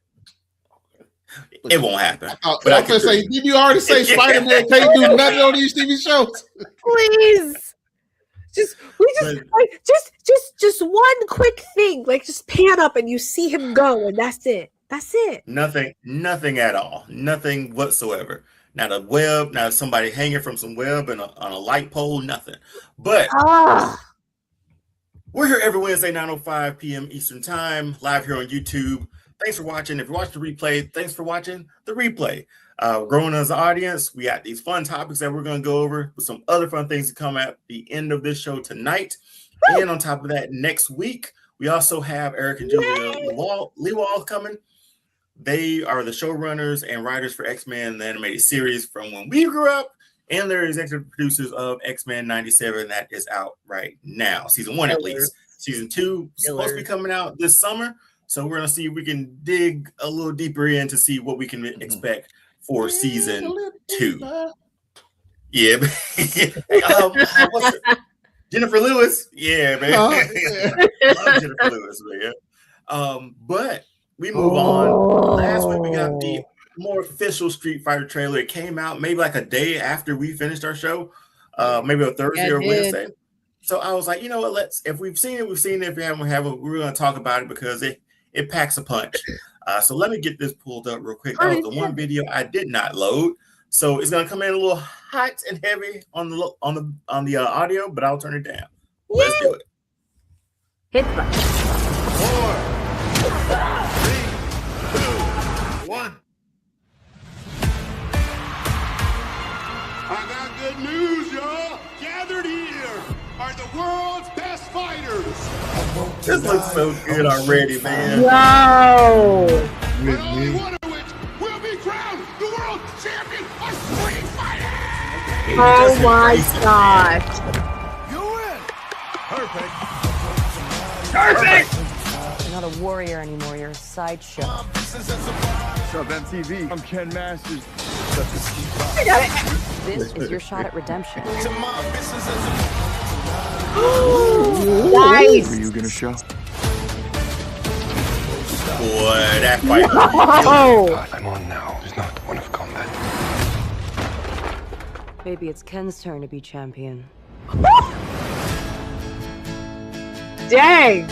It won't happen. But I can say, did you already say Spider-Man can't do nothing on these TV shows? Please. Just one quick thing, just pan up and you see him go, and that's it. That's it. Nothing at all. Nothing whatsoever. Not a web, not somebody hanging from some web and on a light pole, nothing. But we're here every Wednesday, 9:05 p.m. Eastern Time, live here on YouTube. Thanks for watching. If you watched the replay, thanks for watching the replay. Growing as an audience, we got these fun topics that we're going to go over with some other fun things to come at the end of this show tonight. Woo! And on top of that, next week, we also have Eric and Julia Leewald coming. They are the showrunners and writers for X-Men, the animated series from when we grew up, and they're executive producers of X-Men 97 that is out right now. Season 1 at least. Season 2 is supposed to be coming out this summer. So we're going to see if we can dig a little deeper in to see what we can expect for season 2. Yeah. Jennifer Lewis. Yeah, man. Love Jennifer Lewis, man. But we move on. Last week we got the more official Street Fighter trailer. It came out maybe like a day after we finished our show, maybe a Thursday or Wednesday. So I was like, you know what? If we've seen it, we've seen it. If we haven't, we're going to talk about it because it packs a punch. So let me get this pulled up real quick. That was the one video I did not load. So it's going to come in a little hot and heavy on the audio, but I'll turn it down. Let's do it. Hit the button. 4, 3, 2, 1. I got good news, y'all. Gathered here are the world's best fighters. This looks so good already, man. Yo! Only one of which will be crowned the world champion of street fighting! Oh my gosh! You win! Perfect! Perfect! You're not a warrior anymore, you're a sideshow. What's up, MTV? I'm Ken Masters. This is your shot at redemption. Nice! What are you gonna show? Boy, that fight. Oh! I'm on now. It's not one of combat. Maybe it's Ken's turn to be champion. Dang!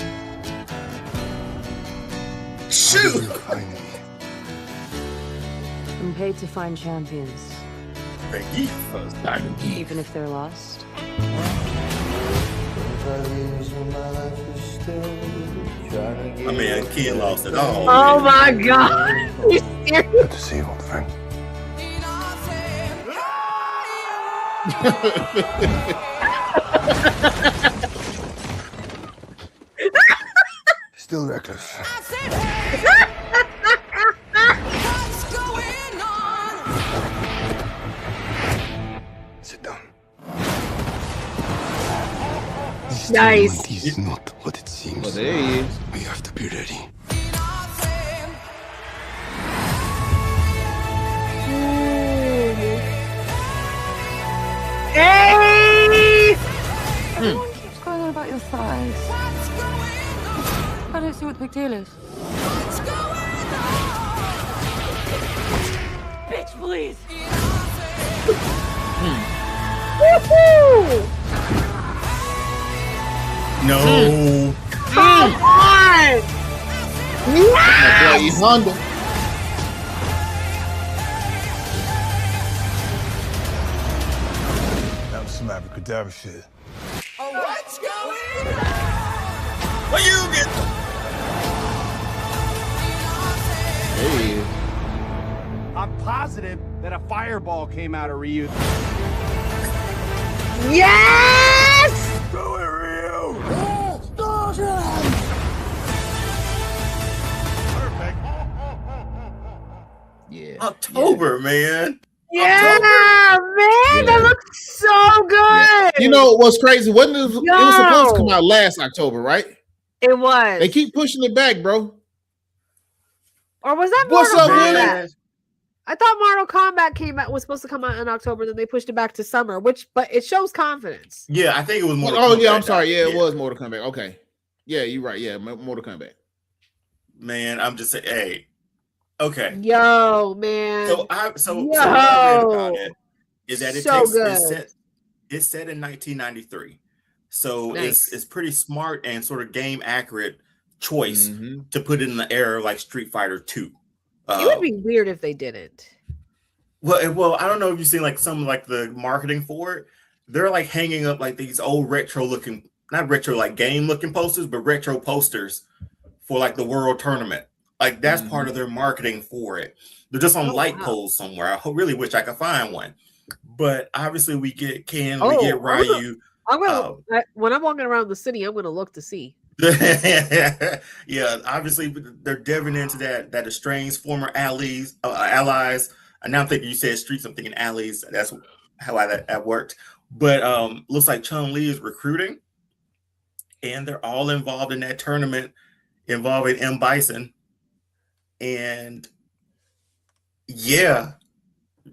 Shoot! I'm paid to find champions, even if they're lost. My man Ken lost it all. Oh my god! You serious? Good to see you, old friend. Still reckless. Sit down. This Nice. tournament is not what it seems. Well, there he is. We have to be ready. Hey! Everyone keeps going on about your thighs. I don't see what the big deal is. Bitch, please! Woohoo! No. Come on! My boy, Honda. That was some abracadabra shit. What you get? There he is. I'm positive that a fireball came out of Ryu. Yes! Do it, Ryu! Perfect. Yeah. October, man. Yeah, man, that looks so good. You know what's crazy? Wasn't it? It was supposed to come Yo. out last October, right? It was. They keep pushing it back, bro. Or was that What's Mortal up, Kombat? man? I thought Mortal Kombat was supposed to come out in October, then they pushed it back to summer, but it shows confidence. Yeah, I think it was more. Oh yeah, I'm sorry. Yeah, it was Mortal Kombat. Okay. Yeah, you're right. Yeah, Mortal Kombat. Man, I'm just saying. Hey, okay. Yo, man. So what I read about it is that it So takes good. it's set in 1993, so Nice. it's pretty smart and sort of game accurate choice Mhm. to put it in the era like Street Fighter 2. It would be weird if they didn't. Well, I don't know if you've seen like some like the marketing for it. They're like hanging up like these old retro looking, not retro like game looking posters, but retro posters for like the world tournament. Like that's part of their marketing for it. They're just on light poles somewhere. I really wish I could find one. But obviously we get Ken, we get Ryu. I'm gonna when I'm walking around the city, I'm gonna look to see. Yeah, obviously they're diving into that estranged former allies. And now I'm thinking you said streets. I'm thinking alleys. That's how that worked. But looks like Chun-Li is recruiting, and they're all involved in that tournament involving M. Bison. And yeah,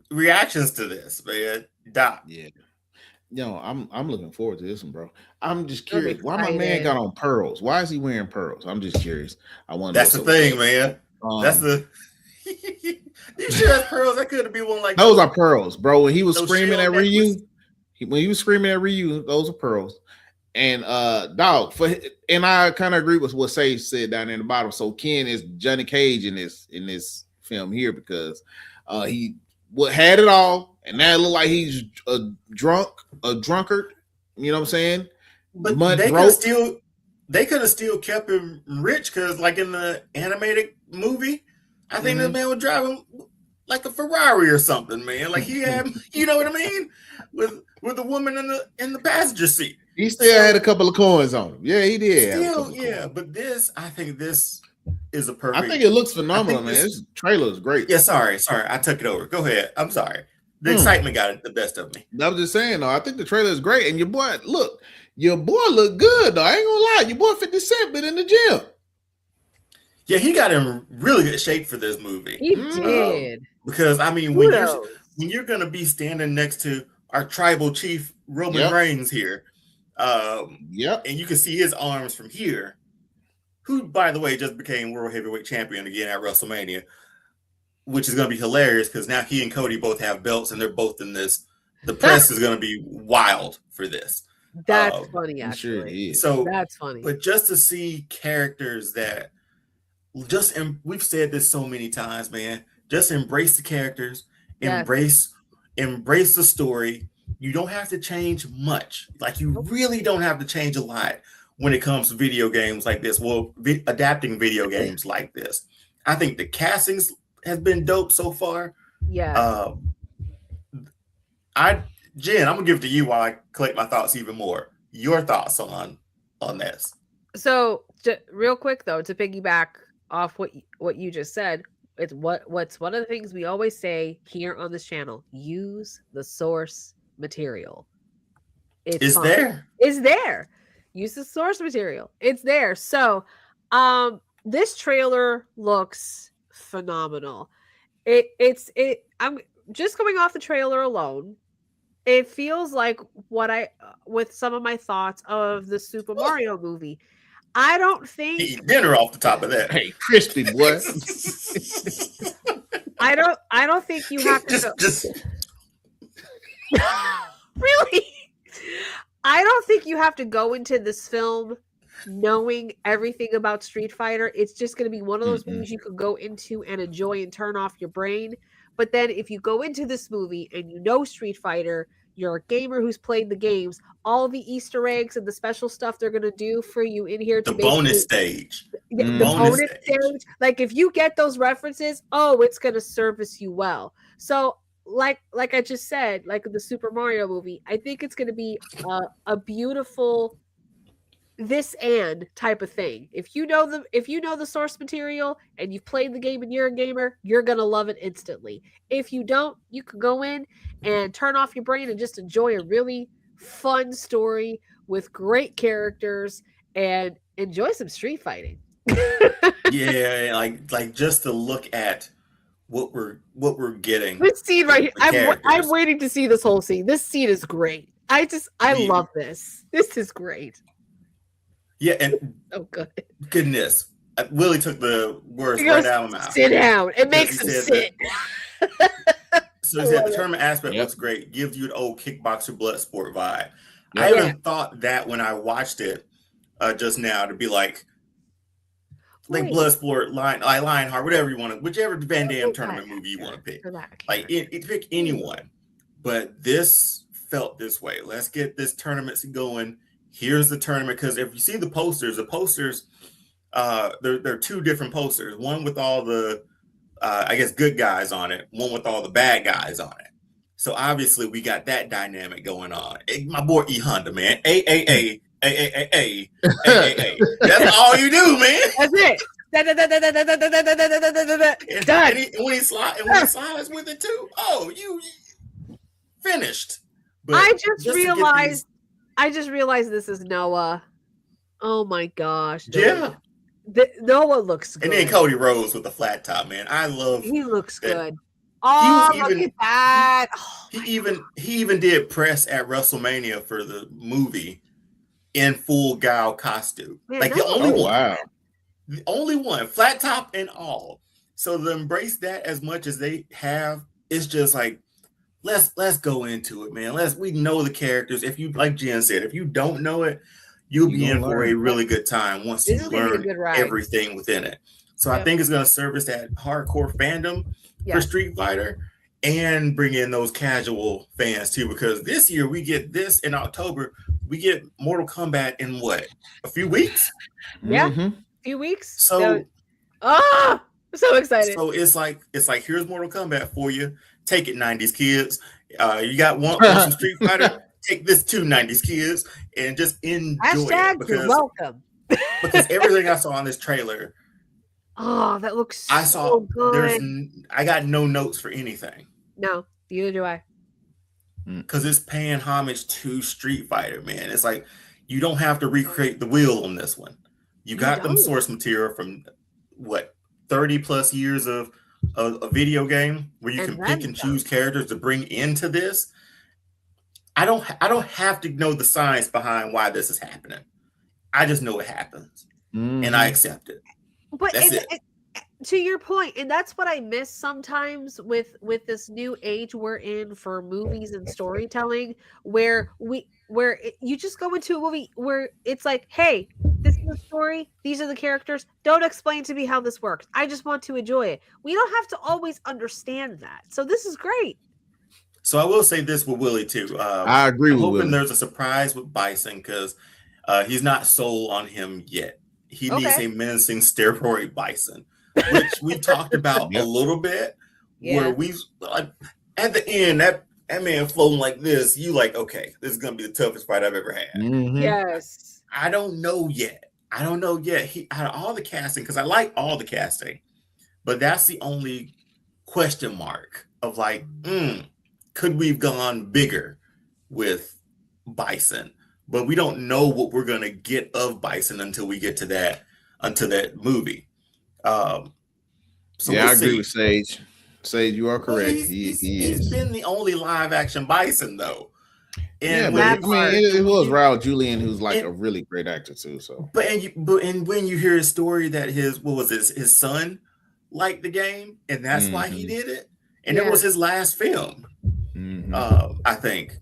reactions to this, man. Doc. Yeah. Yo, I'm looking forward to this one, bro. I'm just I'm curious. Why my man excited. got on pearls? Why is he wearing pearls? I'm just curious. I want. That's the thing, man. That's the. You sure that's pearls? That could be one like those are pearls, bro. When he was those screaming shell at Ryu, necklace? when he was screaming at Ryu, those are pearls. And dog, and I kind of agree with what Sage said down in the bottom. So Ken is Johnny Cage in this film here because he had it all, and now it look like he's a drunkard. You know what I'm saying? But Mud they broke. could have still kept him rich because, like in the animated movie, I think the man was driving like a Ferrari or something, man. Like he had, you know what I mean, with the woman in the passenger seat. He still had a couple of coins on him. Yeah, he did. Still, yeah. But I think this is a perfect. I think it looks phenomenal, man. This trailer is great. Yeah, sorry, I took it over. Go ahead. I'm sorry. The excitement got the best of me. I was just saying, though. I think the trailer is great, and your boy look good, though. I ain't gonna lie, your boy 50 Cent been in the gym. Yeah, he got in really good shape for this movie. He did. Because I mean, when you're gonna be standing next to our tribal chief Roman Reigns here, and you can see his arms from here, who, by the way, just became World Heavyweight Champion again at WrestleMania, which is gonna be hilarious because now he and Cody both have belts and they're both in this. The press is gonna be wild for this. That's funny, actually. So that's funny. But just to see characters that we've said this so many times, man. Just embrace the characters, embrace the story. You don't have to change much. Like you really don't have to change a lot when it comes to video games like this. Well, adapting video games like this. I think the castings has been dope so far. Yeah. Jen, I'm gonna give it to you while I collect my thoughts even more. Your thoughts on this. So real quick though, to piggyback off what you just said, it's what's one of the things we always say here on this channel: use the source material. It's there. Use the source material. It's there. So this trailer looks phenomenal. I'm just going off the trailer alone. It feels like with some of my thoughts of the Super Mario movie. I don't think eat dinner off the top of that. Hey, crispy boy. I don't think you have to really. I don't think you have to go into this film knowing everything about Street Fighter. It's just going to be one of those movies you could go into and enjoy and turn off your brain. But then if you go into this movie and you know Street Fighter, you're a gamer who's played the games, all the Easter eggs and the special stuff they're going to do for you in here. The bonus stage. The bonus stage. Like if you get those references, it's going to service you well. So like I just said, like the Super Mario movie, I think it's going to be a beautiful this and type of thing. If you know the source material and you've played the game and you're a gamer, you're gonna love it instantly. If you don't, you can go in and turn off your brain and just enjoy a really fun story with great characters and enjoy some street fighting. Yeah, like just to look at what we're getting. This scene right here, I'm waiting to see this whole scene. This scene is great. I love this. This is great. Yeah, and good. Goodness, Willie took the words right out of my mouth. Sit down. It makes him sit. So he said the tournament aspect looks great. Gives you an old kickboxer blood sport vibe. I even thought that when I watched it just now to be like blood sport, Lionheart, whatever you want to, whichever Van Damme tournament movie you want to pick. Like pick anyone, but this felt this way. Let's get this tournament going. Here's the tournament, because if you see the posters, there are two different posters. One with all the, I guess, good guys on it. One with all the bad guys on it. So obviously we got that dynamic going on. My boy E Honda, man. A. That's all you do, man. That's it. Done. And when he slides with it too, you finished. But I just realized this is Noah. Oh my gosh. Yeah. Noah looks good. And then Cody Rhodes with the flat top, man. He looks good. Oh, look at that. He even did press at WrestleMania for the movie in full Gal costume. Man, like the only one. Wow. The only one, flat top and all. So to embrace that as much as they have, it's just like, let's go into it, man. We know the characters. If you, like Jen said, if you don't know it, you'll be in for a really good time once you learn everything within it. So I think it's going to service that hardcore fandom for Street Fighter and bring in those casual fans too, because this year we get this in October. We get Mortal Kombat in what? A few weeks? Yeah, a few weeks. So So excited. So it's like here's Mortal Kombat for you. Take it, 90s kids. You got one some Street Fighter. Take this too, 90s kids, and just enjoy it You're welcome. because everything I saw on this trailer, oh, that looks so I saw good. I got no notes for anything. No, neither do I. Because it's paying homage to Street Fighter, man. It's like you don't have to recreate the wheel on this one. You got them source material from what 30 plus years of a video game where you can pick and choose characters to bring into this. I don't have to know the science behind why this is happening. I just know it happens, and I accept it. But to your point, and that's what I miss sometimes with this new age we're in for movies and storytelling, where you just go into a movie where it's like, hey, this is the story, these are the characters. Don't explain to me how this works. I just want to enjoy it. We don't have to always understand that. So this is great. So I will say this with Willie too. I agree with Willie. There's a surprise with Bison because he's not sold on him yet. He needs a menacing steroid Bison, which we talked about a little bit. Where we at the end that man floating like this, you like, okay, this is gonna be the toughest fight I've ever had. Mm-hmm. Yes. I don't know yet. He out of all the casting, because I like all the casting, but that's the only question mark of like, could we have gone bigger with Bison? But we don't know what we're gonna get of Bison until we get to that movie. So I agree with Sage. Sage, you are correct. Well, he's been the only live action Bison though. And but it was Raul Julian, who's like a really great actor too. So, but when you hear his story that his son liked the game, and that's why he did it, and it was his last film. I think.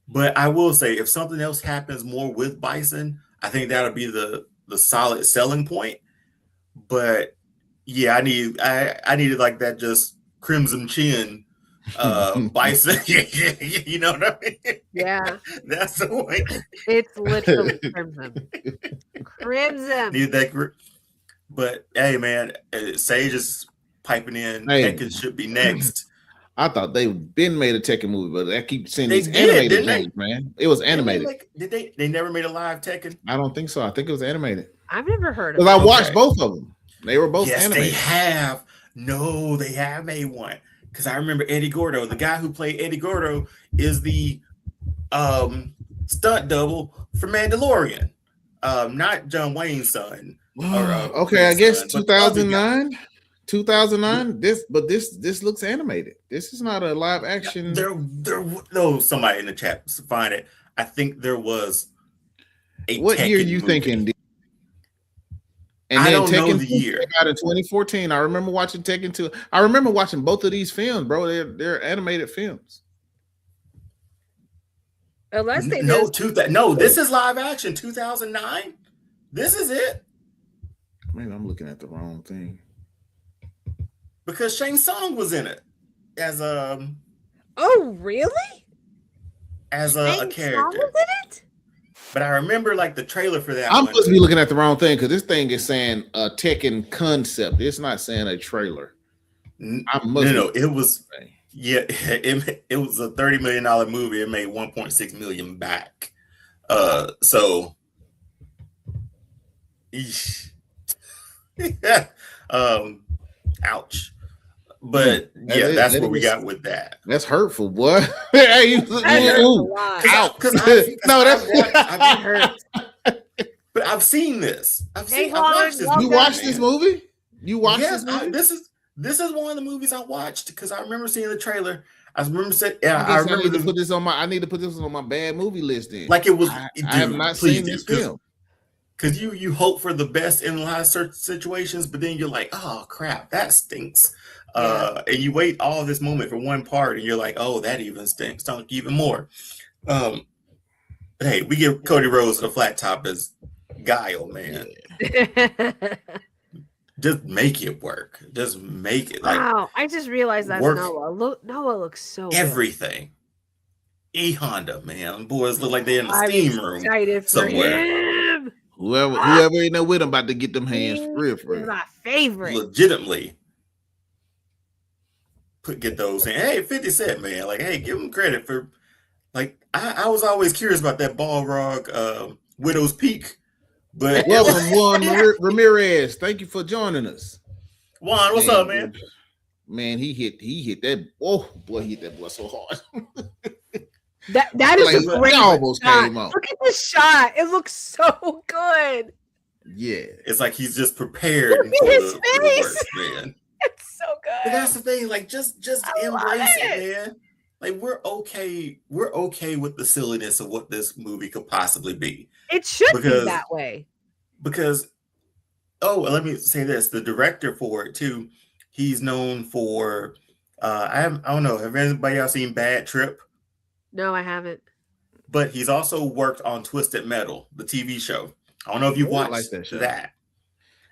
But I will say, if something else happens more with Bison, I think that'll be the solid selling point. But yeah, I needed like that just crimson chin Bison. You know what I mean? Yeah. That's the way. It's literally crimson. Need that but hey man, Sage is piping in. Tekken should be next. I thought they've been made a Tekken movie, but I keep seeing these animated things, man. It was animated. They never made a live Tekken? I don't think so. I think it was animated. I've never heard of it. Because I watched both of them. They were both animated. They have. No, they have made one. Because I remember Eddie Gordo. The guy who played Eddie Gordo is the stunt double for Mandalorian. Not John Wayne's son. Okay, I guess 2009. 2009. This looks animated. This is not a live action. Somebody in the chat find it. I think there was a what Tekken year you movie. Thinking? And I then don't Tekken know the year. Came out in 2014. I remember watching Tekken 2. I remember watching both of these films, bro. They're animated films. Unless they this is live action 2009. This is it. Man, I'm looking at the wrong thing. Because Shang Tsung was in it as Oh, really? As a character. Was in it? But I remember like the trailer for that. I'm supposed to be looking at the wrong thing because this thing is saying a Tekken concept. It's not saying a trailer. No, it was. Yeah, it was a $30 million movie. It made 1.6 million back. So, yeah. Ouch. But yeah, that's what we got with that. That's hurtful, boy. Hey, ouch. No, that's hurt. But I've seen this. I've watched this. You watched this movie? You watched this movie? This is one of the movies I watched because I remember seeing the trailer. I remember saying, I need to put this on my bad movie list. Then, like it was. I have not seen this film. Because you hope for the best in a lot of certain situations, but then you're like, oh crap, that stinks. And you wait all this moment for one part, and you're like, oh, that even stinks. Stunk even more. But hey, we give Cody Rhodes a flat top as Guile, man. Just make it work. Just make it. Wow, I just realized that's Noah. Noah looks so everything. Good. E Honda, man. Boys look like they're in the steam room somewhere. Him. Whoever in there with him about to get them hands real. My favorite. Legitimately. get those. And hey, 50 Cent, man, like, hey, give him credit for like I was always curious about that Balrog Widow's Peak. But welcome, Juan Ramirez. Thank you for joining us. Juan, what's up, man? Man, he hit that. Oh boy, he hit that boy so hard. That is a great almost shot. came out. Look at the shot. It looks so good. Yeah. It's like he's just prepared Look at his for the face. worst, man. It's so good. But that's the thing, like just embrace it, man. Like we're okay with the silliness of what this movie could possibly be. It should be that way. Because let me say this: the director for it too, he's known for I don't know, have anybody else seen Bad Trip? No, I haven't. But he's also worked on Twisted Metal, the TV show. I don't know if you've watched that.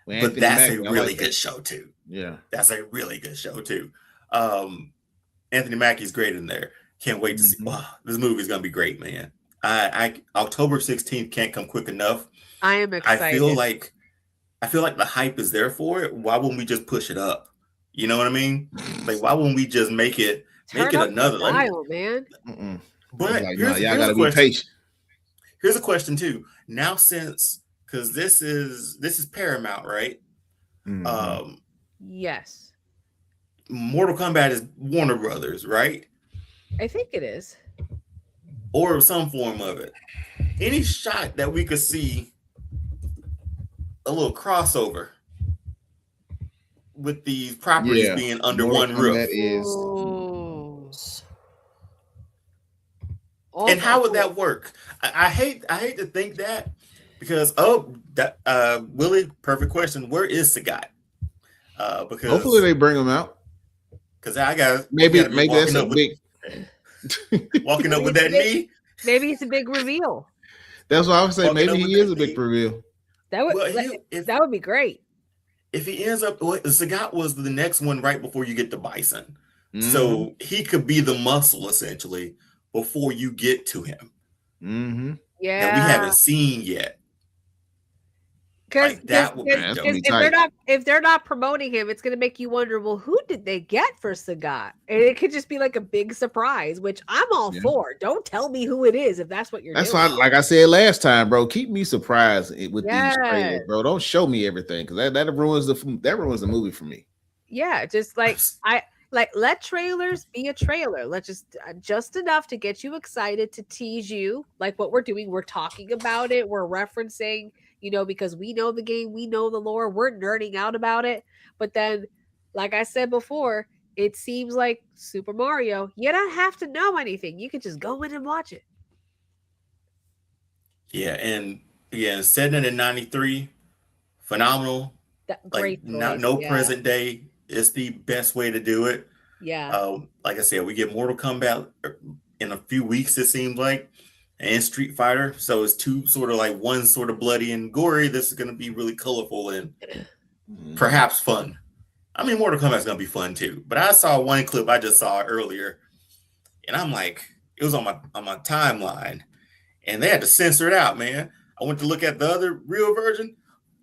But that's a really good show too. Yeah. That's a really good show too. Anthony Mackie's great in there. Can't wait to see. Wow, this movie's gonna be great, man. I October 16th can't come quick enough. I am excited. I feel like the hype is there for it. Why wouldn't we just push it up? You know what I mean? Like, why wouldn't we just make it another dial, man? But like, here's gotta a be question. patient. Here's a question too. Now, because this is Paramount, right? Yes. Mortal Kombat is Warner Brothers, right? I think it is. Or some form of it. Any shot that we could see a little crossover with these properties being under one roof. That is. And how would that work? I hate to think that because Willie, perfect question. Where is Sagat? Because hopefully they bring him out. Because I got maybe that's a big walking up with that knee. Maybe it's a big reveal. That's what I was saying. Maybe he is a big reveal. That would be great. If he ends up, Sagat was the next one right before you get to Bison, so he could be the muscle essentially before you get to him. Yeah, that we haven't seen yet. Because if they're not promoting him, it's going to make you wonder, well, who did they get for Sagat? And it could just be like a big surprise, which I'm all for. Don't tell me who it is if that's what you're doing. That's why, like I said last time, bro, keep me surprised with these trailers, bro. Don't show me everything because that ruins the movie for me. Yeah, just like let trailers be a trailer. Let just enough to get you excited, to tease you, like what we're doing. We're talking about it. We're referencing, because we know the game, we know the lore, we're nerding out about it. But then, like I said before, it seems like Super Mario. You don't have to know anything. You can just go in and watch it. Yeah, and setting it in 93, phenomenal. Great choice, no present day. It's the best way to do it. Yeah. Like I said, we get Mortal Kombat in a few weeks, it seems like, and Street Fighter. So it's two sort of like one sort of bloody and gory. This is going to be really colorful and perhaps fun. I mean, Mortal Kombat's going to be fun too. But I saw one clip I just saw earlier, and I'm like, it was on my timeline, and they had to censor it out, man. I went to look at the other real version.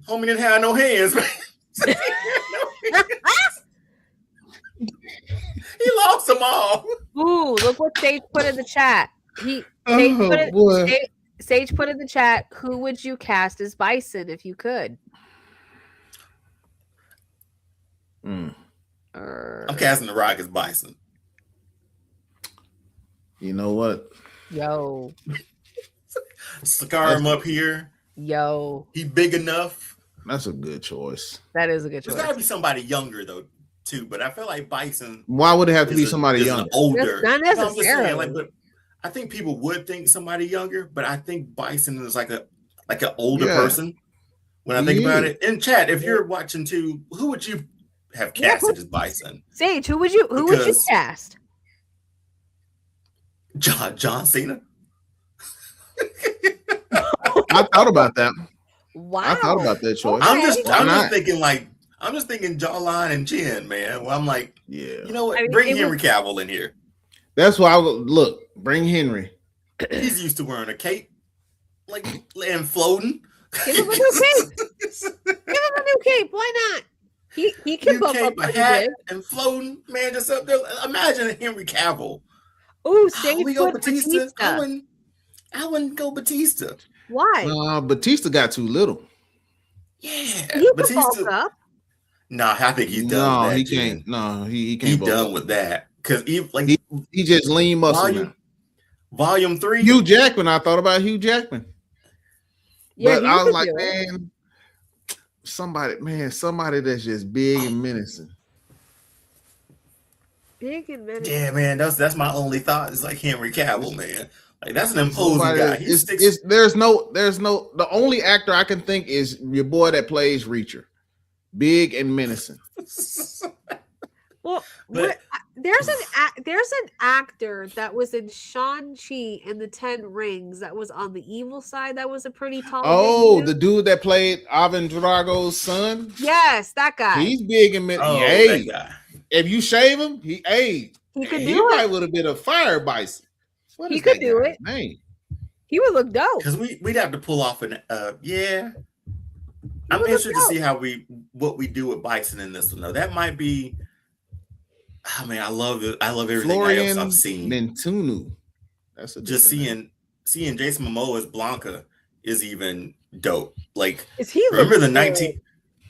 Homie didn't have no hands, man. He lost them all. Ooh, look what Sage put in the chat. Sage put in the chat, who would you cast as Bison if you could? I'm casting The Rock as Bison. You know what? Yo. Scar him up here. Yo. He big enough. That's a good choice. That is a good choice. There's got to be somebody younger, though, too. But I feel like Bison. Why would it have to be somebody younger? Older. Not necessarily. But I think people would think somebody younger, but I think Bison is like an older person. When I think about it, in chat, if you're watching too, who would you have casted as Bison? Sage, who would you cast? John Cena. I thought about that. Wow. I thought about that choice. I'm just thinking jawline and chin, man. Well, I'm like, you know what? Bring Henry Cavill in here. That's why I would look. Bring Henry. He's used to wearing a cape, and floating. Give him a new cape. Why not? He can bump UK up pretty hat big. and floating, man, just up there. Imagine Henry Cavill. Ooh, Oh, save we go put Batista. I wouldn't go Batista. Why? Batista got too little. Yeah, He can Batista. bulk up. Nah, I think he's done No, with that. he Jen. can't. No, he can't. He's bulk done up. with that because he just lean muscle now. Volume 3. Hugh Jackman. I thought about Hugh Jackman. Yeah, But he I was could like, do it. man, somebody that's just big and menacing. Big and menacing. Yeah, man, that's my only thought. It's like Henry Cavill, man. Like that's an imposing guy. There's no. The only actor I can think is your boy that plays Reacher, big and menacing. Well, But- there's an actor that was in Shang-Chi and the Ten Rings that was on the evil side. That was a pretty tall. Oh, big the dude that played Ivan Drago's son. Yes, that guy. He's big and menacing. Oh, Hey, that guy. if you shave him, he could do probably it. would have been a fire bison. What He is could that do guy's it. name? He would look dope. Because we'd have to pull off an yeah. I'm would look interested to dope. see what we do with Bison in this one though. That might be. I mean, I love it. I love everything Florian else I've seen. Nentunu. That's a Just different name. seeing Jason Momoa as Blanca is even dope. Like Is he remember the look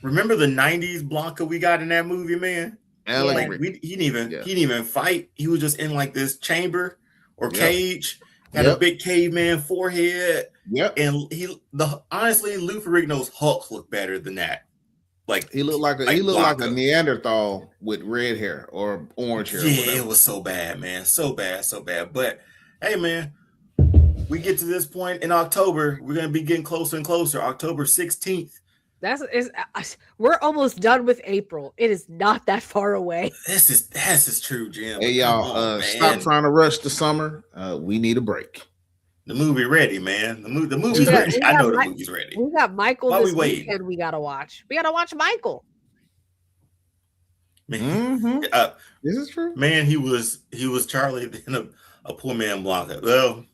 remember the 90s Blanca we got in that movie, man? Alex Yeah. Like Rick. he didn't even fight. He was just in like this chamber or Yep. cage, had a Yep. big caveman forehead. Yep. And honestly, Lou Ferrigno's Hulk looked better than that. Like He looked like a Blanca. Neanderthal with red hair or orange hair. or Yeah, whatever. it was so bad, man. So bad. But hey, man, we get to this point in October. We're gonna be getting closer and closer. October 16th. We're almost done with April. It is not that far away. This is true, Jim. Hey Come y'all, on, stop man. trying to rush the summer. We need a break. The movie ready, man. The movie's We got- ready. we I got know the Mike- movie's ready. We got Michael Why this we waiting? weekend. We gotta watch. We gotta watch Michael. Man, Mm-hmm. This is true. man, he was Charlie in a poor man Blanca. Well,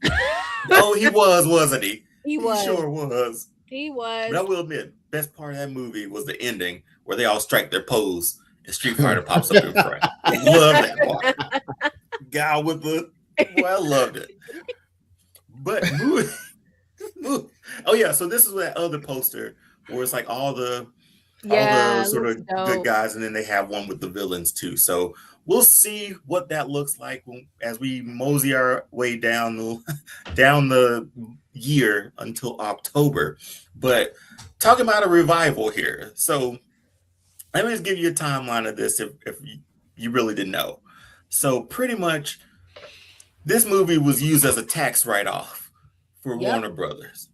oh, he was, wasn't he? He was. Sure was. He was. But I will admit, best part of that movie was the ending where they all strike their pose and Street Fighter pops up in front. Love that part. Guy with the boy, I loved it. But oh yeah, so this is that other poster where it's like all the sort looks of dope. good guys, and then they have one with the villains too. So we'll see what that looks like as we mosey our way down the year until October. But talking about a revival here, so let me just give you a timeline of this if you really didn't know. So pretty much, this movie was used as a tax write-off for Yep. Warner Brothers.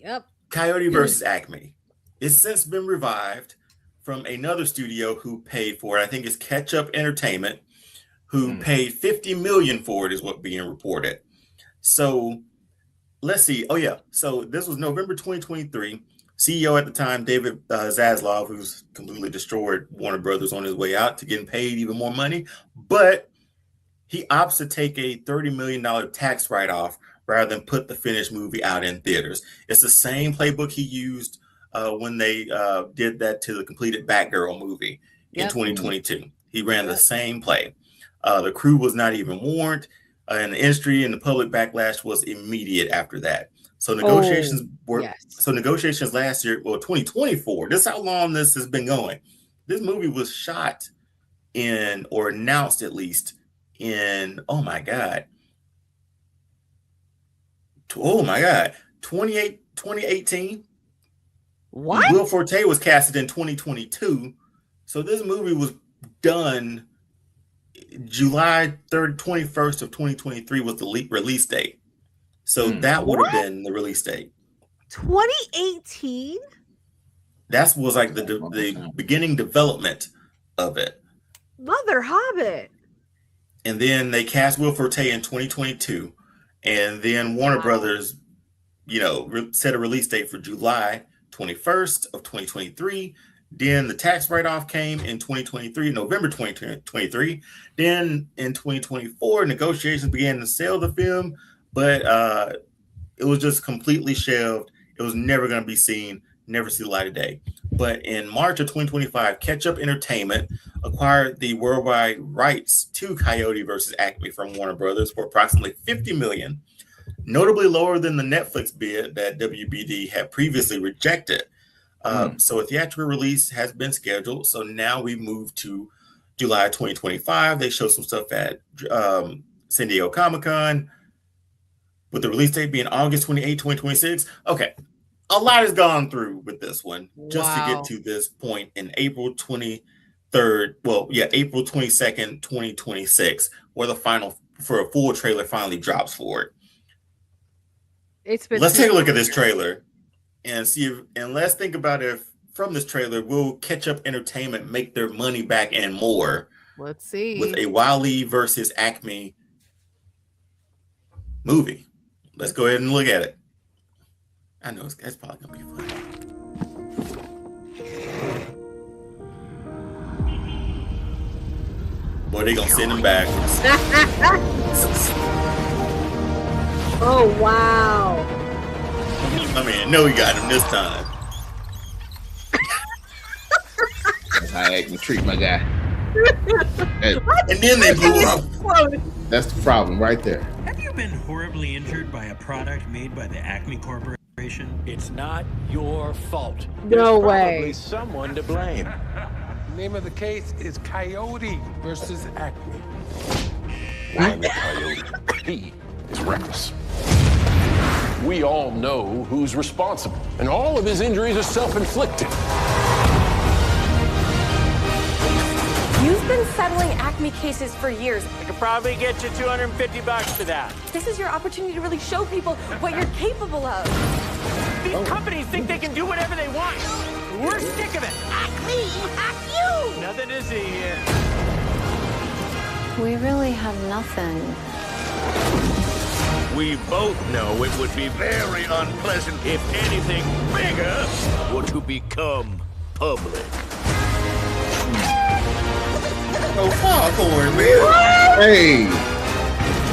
Yep. Coyote versus Acme. It's since been revived from another studio who paid for it. I think it's Catch Up Entertainment, who paid $50 million for it, is what being reported. So let's see. Oh yeah. So this was November 2023. CEO at the time, David Zaslav, who's completely destroyed Warner Brothers on his way out to getting paid even more money, but he opts to take a $30 million tax write-off rather than put the finished movie out in theaters. It's the same playbook he used when they did that to the completed Batgirl movie in 2022. He ran the same play. The crew was not even warned, and the industry and the public backlash was immediate after that. So negotiations negotiations last year, 2024. This is how long this has been going. This movie was shot in, or announced at least in, 2018. What? Will Forte was casted in 2022. So this movie was done July 3rd, 21st of 2023 was the release date. So that would have been the release date. 2018? That was like the beginning development of it. Mother Hobbit. And then they cast Will Forte in 2022. And then Warner Brothers, set a release date for July 21st of 2023. Then the tax write-off came in 2023, November 2023. Then in 2024, negotiations began to sell the film, but it was just completely shelved. It was never going to be seen, never see the light of day. But in March of 2025, Catch Up Entertainment acquired the worldwide rights to Coyote versus Acme from Warner Brothers for approximately $50 million, notably lower than the Netflix bid that WBD had previously rejected. So a theatrical release has been scheduled. So now we move to July 2025. They show some stuff at San Diego Comic-Con, with the release date being August 28, 2026. Okay. A lot has gone through with this one just to get to this point in April 23rd. Well, yeah, April 22nd, 2026, where the for a full trailer finally drops for it. Let's take a look at this trailer and let's think about if from this trailer will Catch Up Entertainment make their money back and more. Let's see. With a Wally versus Acme movie. Let's go ahead and look at it. I know it's probably gonna be fun. Boy, they gonna send him backwards. Oh wow! I mean, no, he got him this time. That's how Acme treat my guy. And then they blew up. That's the problem right there. Have you been horribly injured by a product made by the Acme Corporation? It's not your fault. No There's way. Probably someone to blame. Name of the case is Coyote versus Acme. I'm the Coyote. He is reckless. We all know who's responsible, and all of his injuries are self-inflicted. You've been settling Acme cases for years. I could probably get you $250 for that. This is your opportunity to really show people what you're capable of. These companies think they can do whatever they want. We're sick of it. Acme, act you! Nothing to see here. We really have nothing. We both know it would be very unpleasant if anything bigger were to become public. Oh, Foghorn, man. Hey,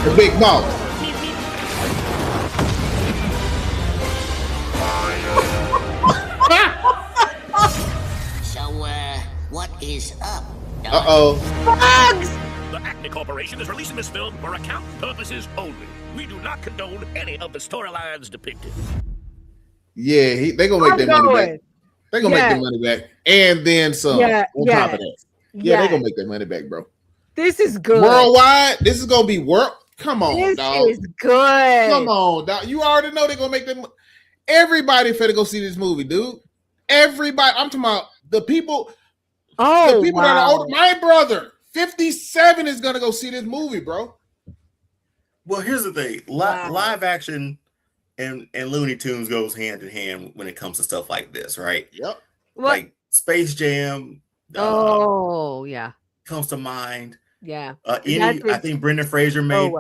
the big boss. So, what is up? Uh-oh. Bugs! The Acme Corporation is releasing this film for account purposes only. We do not condone any of the storylines depicted. Yeah, they gonna make their money back. They gonna make their money back, and then some on top of that. Yeah, they gonna make their money back, bro. This is good. Worldwide, this is gonna be work. Come on, dog. This is good. Come on, dog. You already know they're gonna make them. Everybody finna go see this movie, dude. Everybody. I'm talking about the people. Oh, the people that are older. My brother, 57, is gonna go see this movie, bro. Well, here's the thing: live action and Looney Tunes goes hand in hand when it comes to stuff like this, right? Yep. Like Space Jam. Yeah, comes to mind. Yeah. I think Brendan Fraser made.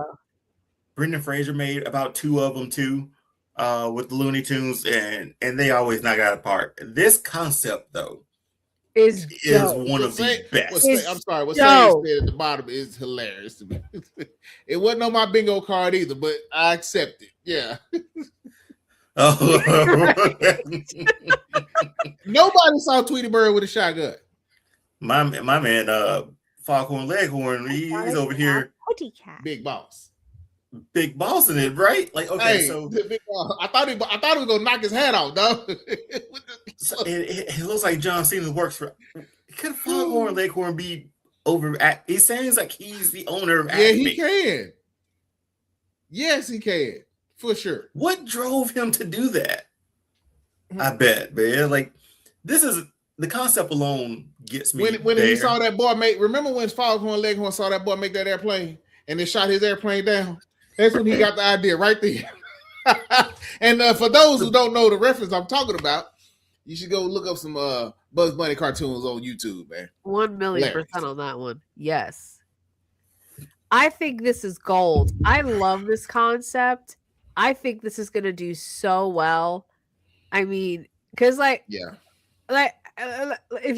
Brendan Fraser made about 2 of them too, with the Looney Tunes, and they always knock out apart. This concept though is one of the best. I'm sorry, what Sam said at the bottom is hilarious to me. It wasn't on my bingo card either, but I accept it. Yeah. Nobody saw Tweety Bird with a shotgun. My man, Foghorn Leghorn, he's over here. Big boss. Big boss in it, right? Like, okay, hey, so I thought he was gonna knock his hat off, dog. It looks like John Cena works for. Could Foghorn Leghorn be over? It sounds like he's the owner of Acme. Yeah, he can. Yes, he can for sure. What drove him to do that? I bet, man. Like, this is the concept alone gets me. When he saw that boy make, remember when Foghorn Leghorn saw that boy make that airplane and then shot his airplane down? That's when he got the idea right there. And for those who don't know the reference I'm talking about, you should go look up some Bugs Bunny cartoons on YouTube, man. 1,000,000% on that one. Yes. I think this is gold. I love this concept. I think this is going to do so well. I mean, because if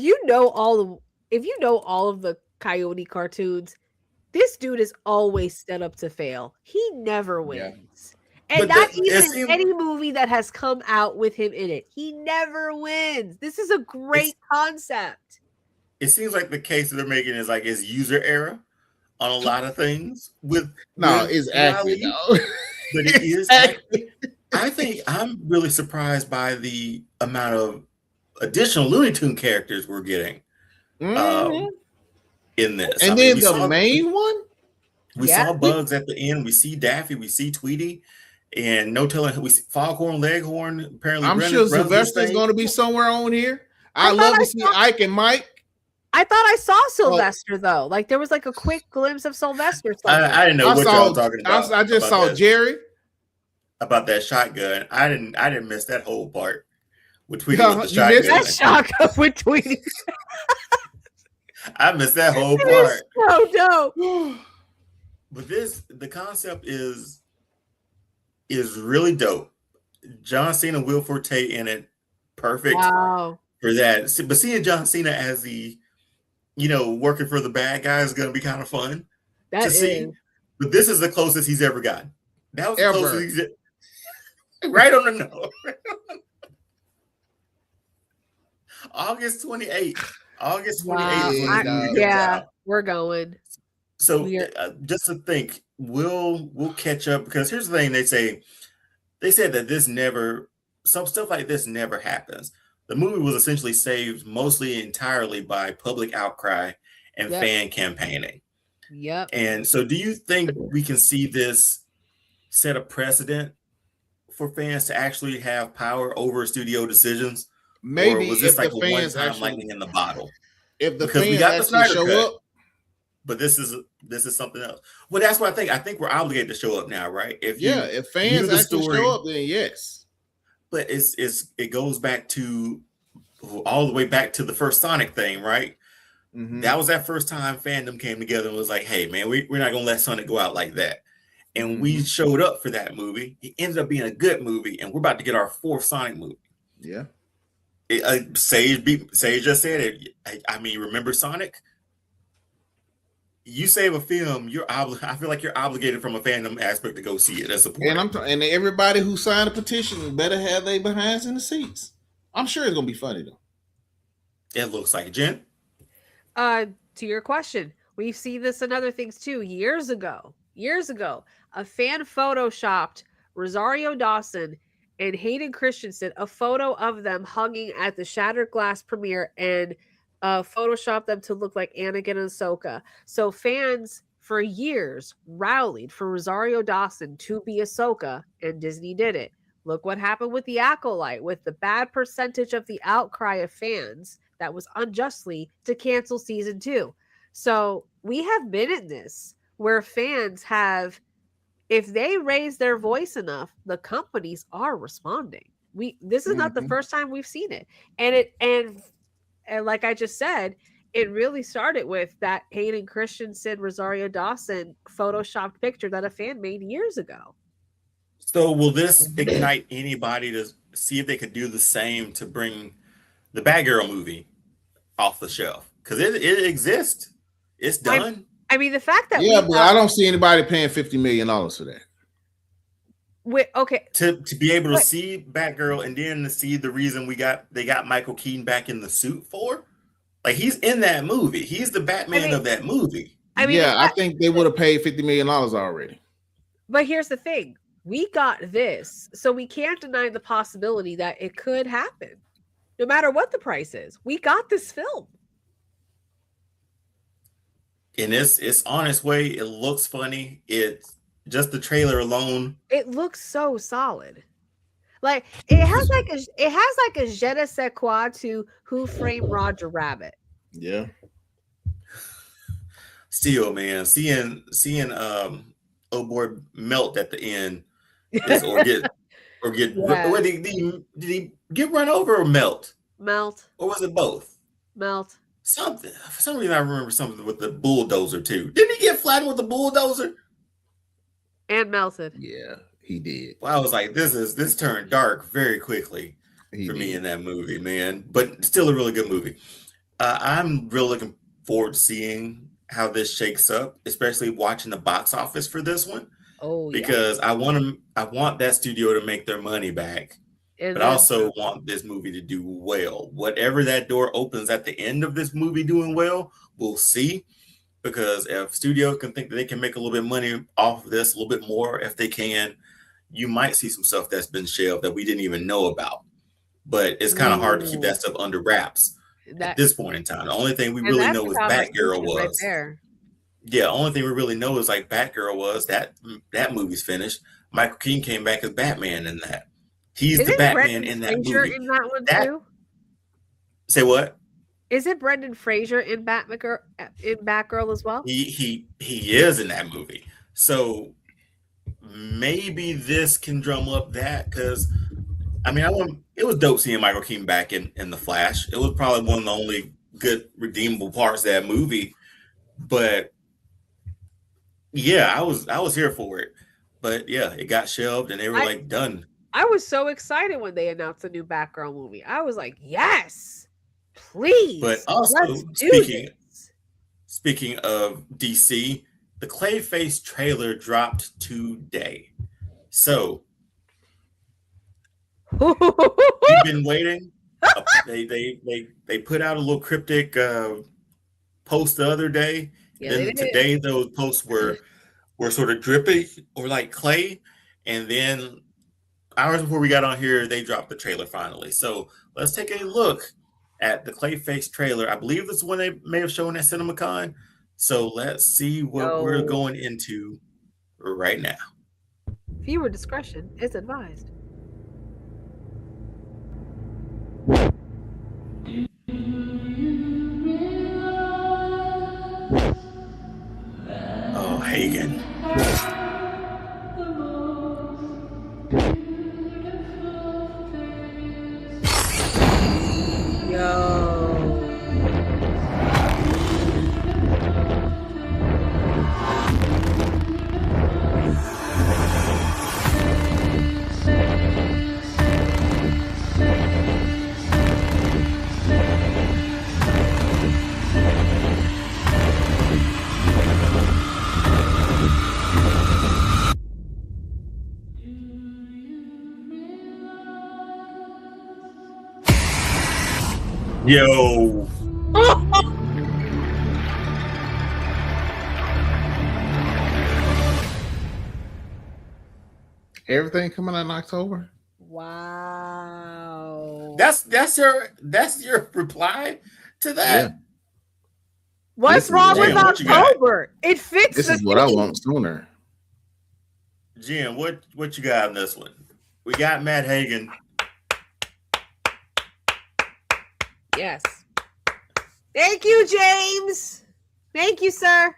you know all of the Coyote cartoons, this dude is always set up to fail. He never wins. And not even in any movie that has come out with him in it. He never wins. This is a great concept. It seems like the case that they're making is like his user error on a lot of things. It's Acme, but it is Acme. I think I'm really surprised by the amount of additional Looney Tune characters we're getting in this. And then the main one? We saw Bugs at the end. We see Daffy. We see Tweety. And no telling, we see Foghorn, Leghorn. Apparently, I'm sure Sylvester's going to be somewhere on here. I love to see Ike and Mike. I thought I saw Sylvester though. Like there was like a quick glimpse of Sylvester. I didn't know what y'all talking about. I just saw Jerry about that shotgun. I didn't miss that whole part with Tweety with the shotgun. That shotgun with Tweety. I missed that whole part. So dope. But the concept is really dope. John Cena, Will Forte in it, perfect for that. But seeing John Cena as the, working for the bad guy is going to be kind of fun to see. But this is the closest he's ever gotten. That was the closest he's right on the nose. August 28th. August 28th. Yeah, we're going. So just to think, we'll catch up, because here's the thing. They said that some stuff like this never happens. The movie was essentially saved mostly entirely by public outcry and fan campaigning. Yep. And so do you think we can see this set a precedent for fans to actually have power over studio decisions? Maybe or was this like a one-time lightning in the bottle? If the fans actually show up. But this is something else. Well, that's what I think. I think we're obligated to show up now, right? If fans actually show up, then yes. But it goes back to all the way back to the first Sonic thing, right? Mm-hmm. That was that first time fandom came together and was like, "Hey, man, we're not gonna let Sonic go out like that." And we showed up for that movie. It ended up being a good movie, and we're about to get our fourth Sonic movie. Yeah. Sage just said it. I mean, remember Sonic? You save a film, I feel like you're obligated from a fandom aspect to go see it as support. And everybody who signed a petition better have their behinds in the seats. I'm sure it's gonna be funny though. It looks like it. Jen. To your question, we've seen this in other things too. Years ago, a fan photoshopped Rosario Dawson and Hayden Christensen, a photo of them hugging at the Shattered Glass premiere, and Photoshop them to look like Anakin and Ahsoka. So fans for years rallied for Rosario Dawson to be Ahsoka, and Disney did it. Look what happened with the Acolyte, with the bad percentage of the outcry of fans that was unjustly to cancel season 2. So we have been in this where fans have, if they raise their voice enough, the companies are responding. This is not the first time we've seen it, and like I just said, it really started with that Hayden Christensen, Rosario Dawson photoshopped picture that a fan made years ago. So will this ignite anybody to see if they could do the same to bring the Batgirl movie off the shelf? Because it exists. It's done. I mean, the fact that but I don't see anybody paying $50 million for that. To be able to see Batgirl and then to see the reason they got Michael Keaton back in the suit for, like, he's in that movie. He's the Batman of that movie. I think they would have paid $50 million already. But here's the thing: we got this, so we can't deny the possibility that it could happen, no matter what the price is. We got this film, and it's on its way. It looks funny. It's just the trailer alone. It looks so solid. Like it has like a je ne sais quoi to Who Framed Roger Rabbit. Yeah. Still, man, seeing oh boy melt at the end, did he get run over or melt? Melt. Or was it both? Melt. Something. For some reason, I remember something with the bulldozer too. Didn't he get flattened with the bulldozer? And melted. Yeah, he did. Well, I was like, this turned dark very quickly for me in that movie, man. But still a really good movie. I'm really looking forward to seeing how this shakes up, especially watching the box office for this one. Oh, because I want that studio to make their money back, but I also want this movie to do well. Whatever that door opens at the end of this movie doing well, we'll see. Because if studios can think that they can make a little bit of money off of this, a little bit more, if they can, you might see some stuff that's been shelved that we didn't even know about. But it's kind of hard to keep that stuff under wraps at this point in time. The only thing we really know is Batgirl was. Right there. Yeah, the only thing we really know is like Batgirl was that movie's finished. Michael Keaton came back as Batman in that. He's the Batman in that movie. In that one too? Say what? Is it Brendan Fraser in Batgirl as well? He is in that movie. So maybe this can drum up that, because I mean, it was dope seeing Michael Keaton back in The Flash. It was probably one of the only good redeemable parts of that movie. But yeah, I was here for it. But yeah, it got shelved and they were like done. I was so excited when they announced the new Batgirl movie. I was like, yes. Please. But also, speaking of DC, the Clayface trailer dropped today. So we've been waiting. They put out a little cryptic post the other day. Yeah, then today those posts were sort of drippy or like clay. And then hours before we got on here, they dropped the trailer finally. So let's take a look at the Clayface trailer. I believe this is one they may have shown at CinemaCon. So let's see what we're going into right now. Viewer discretion is advised. Oh, Hagen. Yo. Everything coming out in October. Wow. That's your reply to that. Yeah. What's wrong with October? It fits. This is what I want sooner. Jim, what you got on this one? We got Matt Hagen. Yes. Thank you, James. Thank you, sir.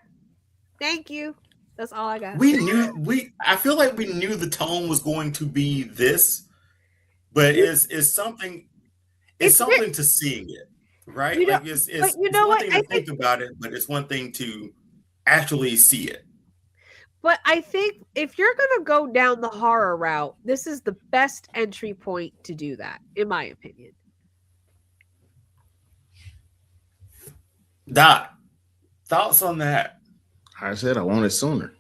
Thank you. That's all I got. I feel like we knew the tone was going to be this, but it's something to seeing it, right? Like it's one thing to think about it, but it's one thing to actually see it. But I think if you're gonna go down the horror route, this is the best entry point to do that, in my opinion. Doc, thoughts on that? I said I want it sooner.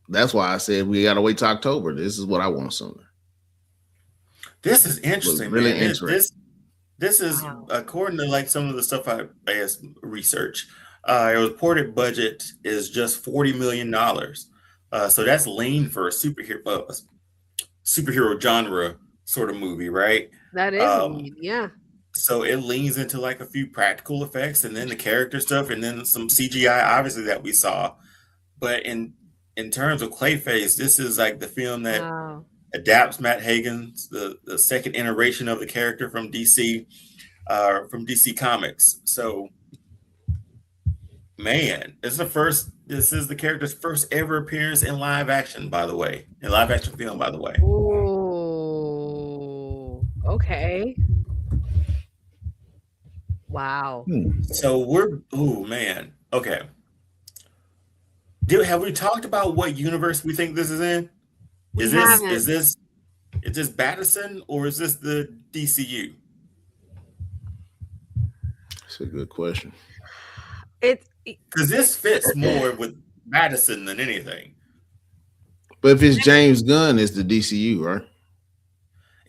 That's why I said we gotta wait till October. This is what I want sooner. This is interesting. Really man. interesting. This is according to like some of the stuff I researched. It was reported budget is just $40 million. So that's lean for a superhero genre sort of movie, right? That is lean, yeah. So it leans into like a few practical effects and then the character stuff and then some CGI, obviously, that we saw. But in terms of Clayface, this is like the film that adapts Matt Hagen's the second iteration of the character from DC Comics. So, man, this is the character's first ever appearance in live action, by the way, in live action film, by the way. Ooh, okay. Wow. So man. Okay. Have we talked about what universe we think this is in? Is this Batterson or is this the DCU? That's a good question. Because this fits more with Madison than anything. But if it's James Gunn, it's the DCU, right?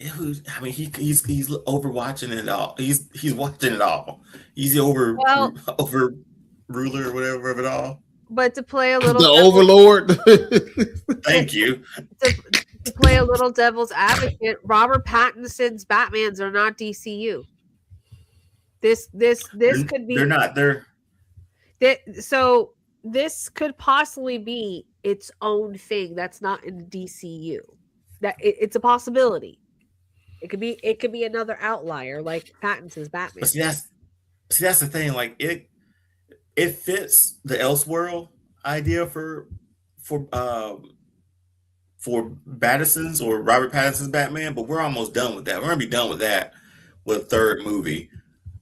I mean, he's overwatching it all. He's watching it all. He's the over ruler or whatever of it all. But to play a little the overlord. Thank you. To play a little devil's advocate, Robert Pattinson's Batmans are not DCU. This could be. They're not. So this could possibly be its own thing that's not in the DCU. It's a possibility. It could be another outlier like Pattinson's Batman. But see, that's the thing. Like it fits the Elseworld idea for Pattinson's or Robert Pattinson's Batman, but we're almost done with that. We're gonna be done with that with a third movie.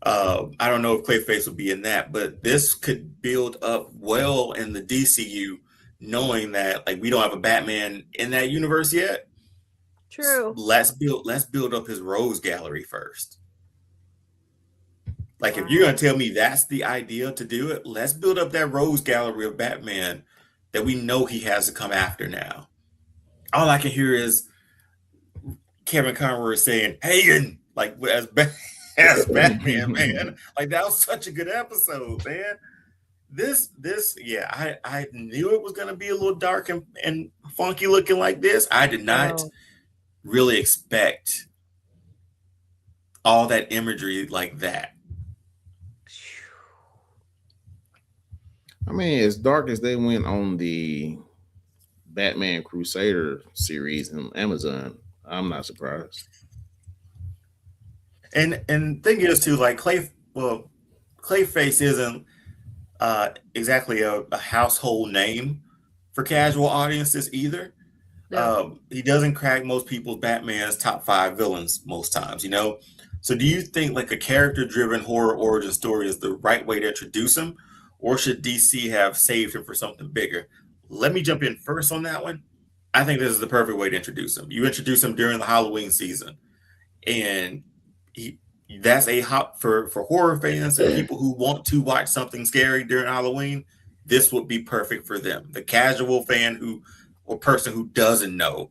I don't know if Clayface will be in that, but this could build up well in the DCU, knowing that like we don't have a Batman in that universe yet. True. Let's build up his Rose Gallery first. Like if you're gonna tell me that's the idea to do it, let's build up that Rose Gallery of Batman that we know he has to come after now. All I can hear is Kevin Conroy saying Hagen, like as Batman, man. Like that was such a good episode, man. This, yeah, I knew it was gonna be a little dark and funky looking like this. I did not really expect all that imagery like that. I mean, as dark as they went on the Batman Crusader series on Amazon, I'm not surprised. And thing is too, like Clayface isn't exactly a household name for casual audiences either. No. He doesn't crack most people's Batman's top 5 villains most times, you know. So do you think like a character-driven horror origin story is the right way to introduce him, or should DC have saved him for something bigger? Let me jump in first on that one. I think this is the perfect way to introduce him. You introduce him during the Halloween season, and that's a hot for horror fans and people who want to watch something scary during Halloween. This would be perfect for them. The casual fan or person who doesn't know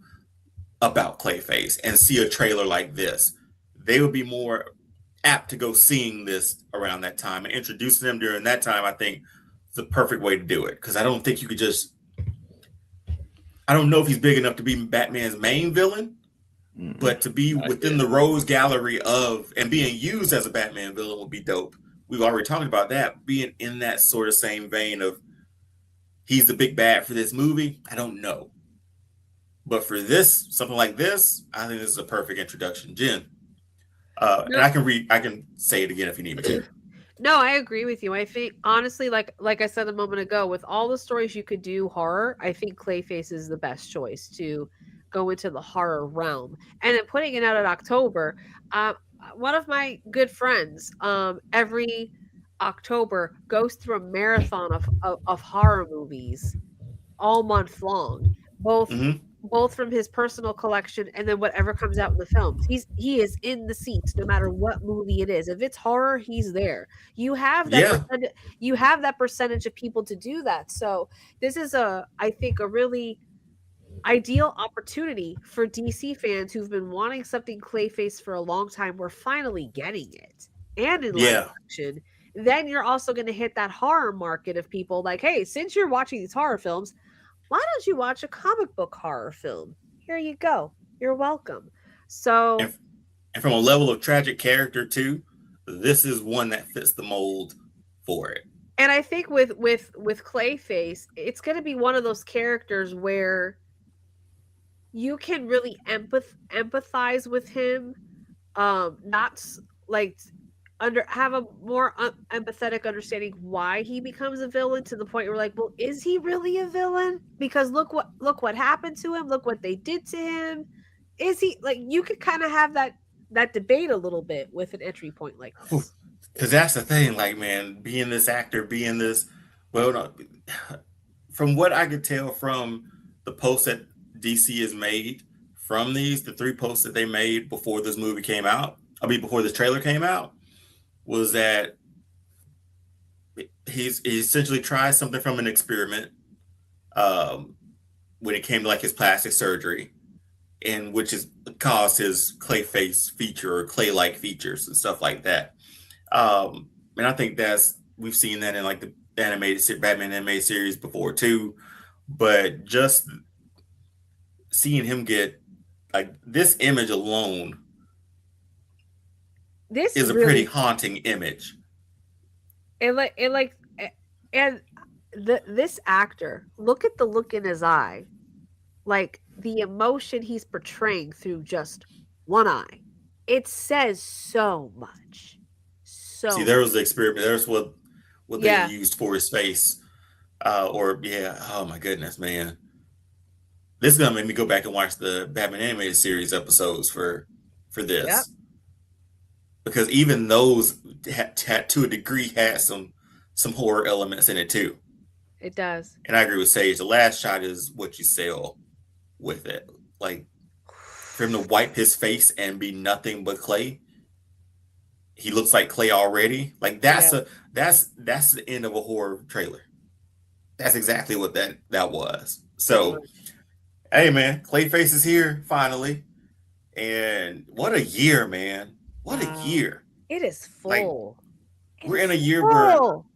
about Clayface and see a trailer like this, they would be more apt to go seeing this around that time, and introducing them during that time, I think, is the perfect way to do it. Because I don't think you could I don't know if he's big enough to be Batman's main villain, but to be within the Rose Gallery of and being used as a Batman villain would be dope. We've already talked about that, being in that sort of same vein of he's the big bad for this movie. I don't know. But for this, something like this, I think this is a perfect introduction. Jen. And I can say it again if you need me to. No, I agree with you. I think honestly, like I said a moment ago, with all the stories you could do horror, I think Clayface is the best choice to go into the horror realm. And then putting it out in October, one of my good friends, every October goes through a marathon of horror movies all month long, both from his personal collection and then whatever comes out in the films. He is in the seats no matter what movie it is. If it's horror, he's there. You have that percentage of people to do that. So this is I think a really ideal opportunity for DC fans who've been wanting something Clayface for a long time. We're finally getting it. And in live action, then you're also going to hit that horror market of people like, hey, since you're watching these horror films, why don't you watch a comic book horror film? Here you go. You're welcome. So, and from a level of tragic character too, this is one that fits the mold for it. And I think with Clayface, it's going to be one of those characters where you can really empathize with him, not like have a more empathetic understanding why he becomes a villain, to the point where like, well, is he really a villain? Because look what happened to him. Look what they did to him. Is he like, you could kind of have that debate a little bit with an entry point like this. Because that's the thing, like, man, being this actor, from what I could tell from the posts that DC has made from the 3 posts that they made before this movie came out, before this trailer came out, was that he essentially tried something from an experiment when it came to like his plastic surgery, and which has caused his Clayface feature or clay-like features and stuff like that. And I think we've seen that in like the Batman animated series before too, but just seeing him get like this image alone is a pretty haunting image. This actor, look at the look in his eye, like the emotion he's portraying through just one eye. It says so much. See, there was the experiment. There's what they used for his face. Oh my goodness, man. This is gonna make me go back and watch the Batman animated series episodes for this. Yep. Because even those had to a degree had some horror elements in it too. It does. And I agree with Sage. The last shot is what you sell with it. Like for him to wipe his face and be nothing but clay. He looks like clay already. Like that's the end of a horror trailer. That's exactly what that was. So, hey man, Clayface is here finally, and what a year, man! What a year! It is full. Like, we're in a year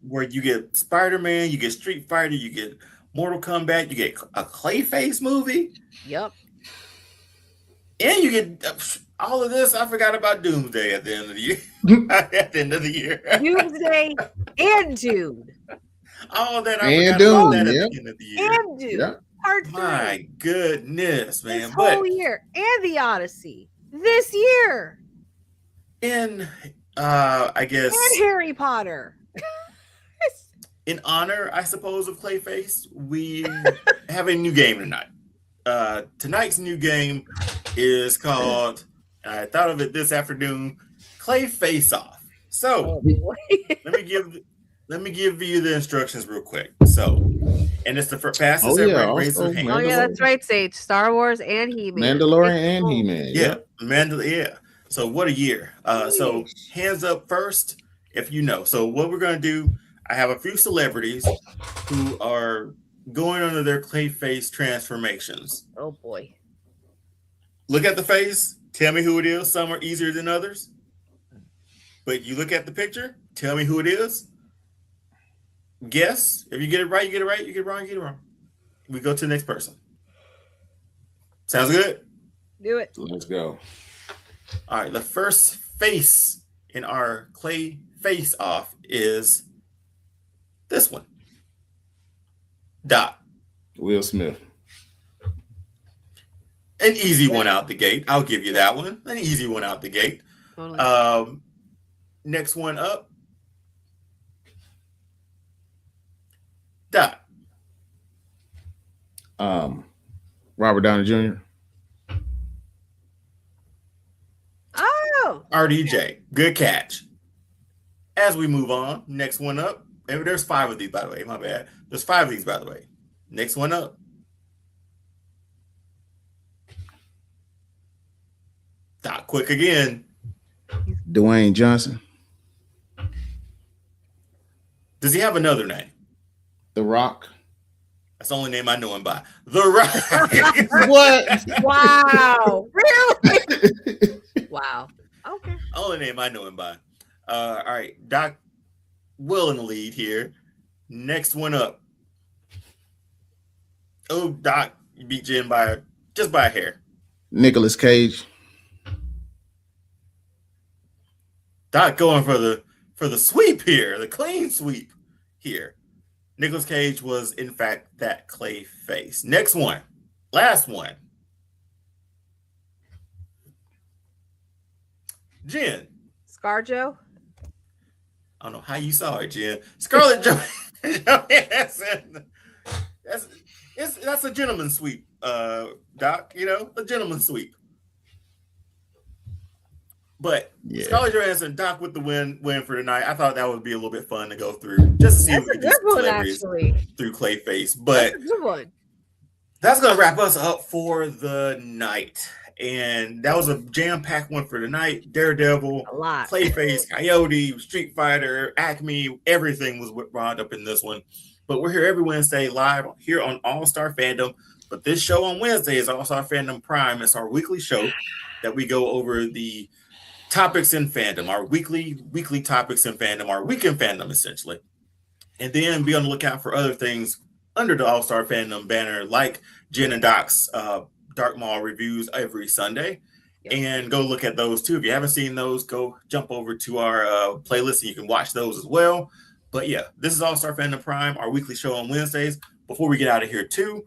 where you get Spider-Man, you get Street Fighter, you get Mortal Kombat, you get a Clayface movie. Yep. And you get all of this. I forgot about Doomsday at the end of the year. At the end of the year. Doomsday and Dune. All that I forgot about that at the end of the year. And Dune. Yep. Part 3. My goodness, man. This whole year. And the Odyssey. This year. In I guess. And Harry Potter. In honor, I suppose, of Clayface, we have a new game tonight. Tonight's new game is called, I thought of it this afternoon, Clayface-Off. So let me give you the instructions real quick. So, and it's the fastest everybody raise their hand. Oh yeah, that's right, Sage. Star Wars and He-Man. Mandalorian and He-Man. Yeah. So what a year. So hands up first if you know. So what we're gonna do, I have a few celebrities who are going under their Clayface transformations. Oh boy. Look at the face. Tell me who it is. Some are easier than others. But you look at the picture. Tell me who it is. Guess. If you get it right, you get it right. You get it wrong, you get it wrong. We go to the next person. Sounds good? Do it. Let's go. All right. The first face in our Clayface-Off is this one. Doc. Will Smith. An easy one out the gate. I'll give you that one. An easy one out the gate. Totally. Next one up. Doc. Robert Downey Jr. Oh. RDJ. Good catch. As we move on, next one up. And there's 5 of these, by the way. My bad. There's 5 of these, by the way. Next one up. Doc, quick again. Dwayne Johnson. Does he have another name? The Rock. That's the only name I know him by. The Rock. What? Wow. Really? Wow. Okay. Only name I know him by. All right. Doc Will in the lead here. Next one up. Oh, Doc, you beat Jen by just by a hair. Nicolas Cage. Doc going for the sweep here, the clean sweep here. Nicolas Cage was in fact that Clayface. Next one, last one. Jen. ScarJo. I don't know how you saw it, Jen. Scarlett Johansson. That's a gentleman sweep, Doc. You know, a gentleman sweep. But Scarlett Johansson, Doc with the win for tonight. I thought that would be a little bit fun to go through just to see if we could do some celebrities through Clayface. But that's a good one. That's gonna wrap us up for the night. And that was a jam-packed one for tonight. Daredevil, a lot. Clayface, Coyote, Street Fighter, Acme, everything was wound up in this one. But we're here every Wednesday live here on All-Star Fandom. But this show on Wednesday is All-Star Fandom Prime. It's our weekly show that we go over the topics in fandom, our weekly topics in fandom, our weekend fandom, essentially. And then be on the lookout for other things under the All-Star Fandom banner, like Jen and Doc's Dark Maul reviews every Sunday. Yep. And go look at those too. If you haven't seen those, go jump over to our playlist and you can watch those as well. But yeah, this is All-Star Fandom Prime, our weekly show on Wednesdays. Before we get out of here too,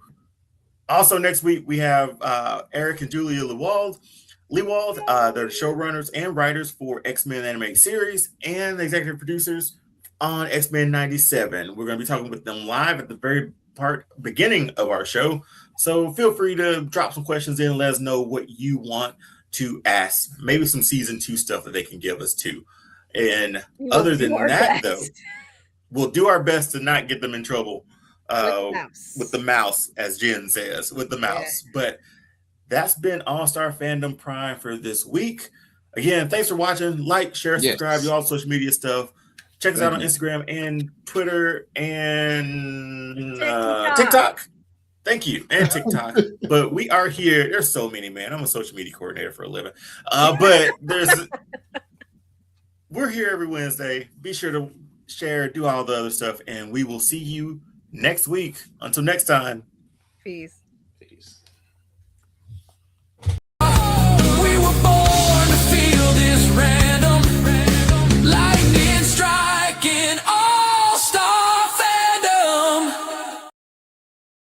also next week we have Eric and Julia Lewald. They're the showrunners and writers for X-Men animated series and the executive producers on X-Men 97. We're going to be talking with them live at the very beginning of our show. So feel free to drop some questions in and let us know what you want to ask. Maybe some season 2 stuff that they can give us too. And other than that, though, we'll do our best to not get them in trouble with the mouse, as Jen says, with the mouse. Yeah. But that's been All-Star Fandom Prime for this week. Again, thanks for watching. Like, share, subscribe, do all social media stuff. Check us out on Instagram and Twitter and TikTok. Thank you. And TikTok. But we are here. There's so many, man. I'm a social media coordinator for a living. But we're here every Wednesday. Be sure to share, do all the other stuff, and we will see you next week. Until next time. Peace.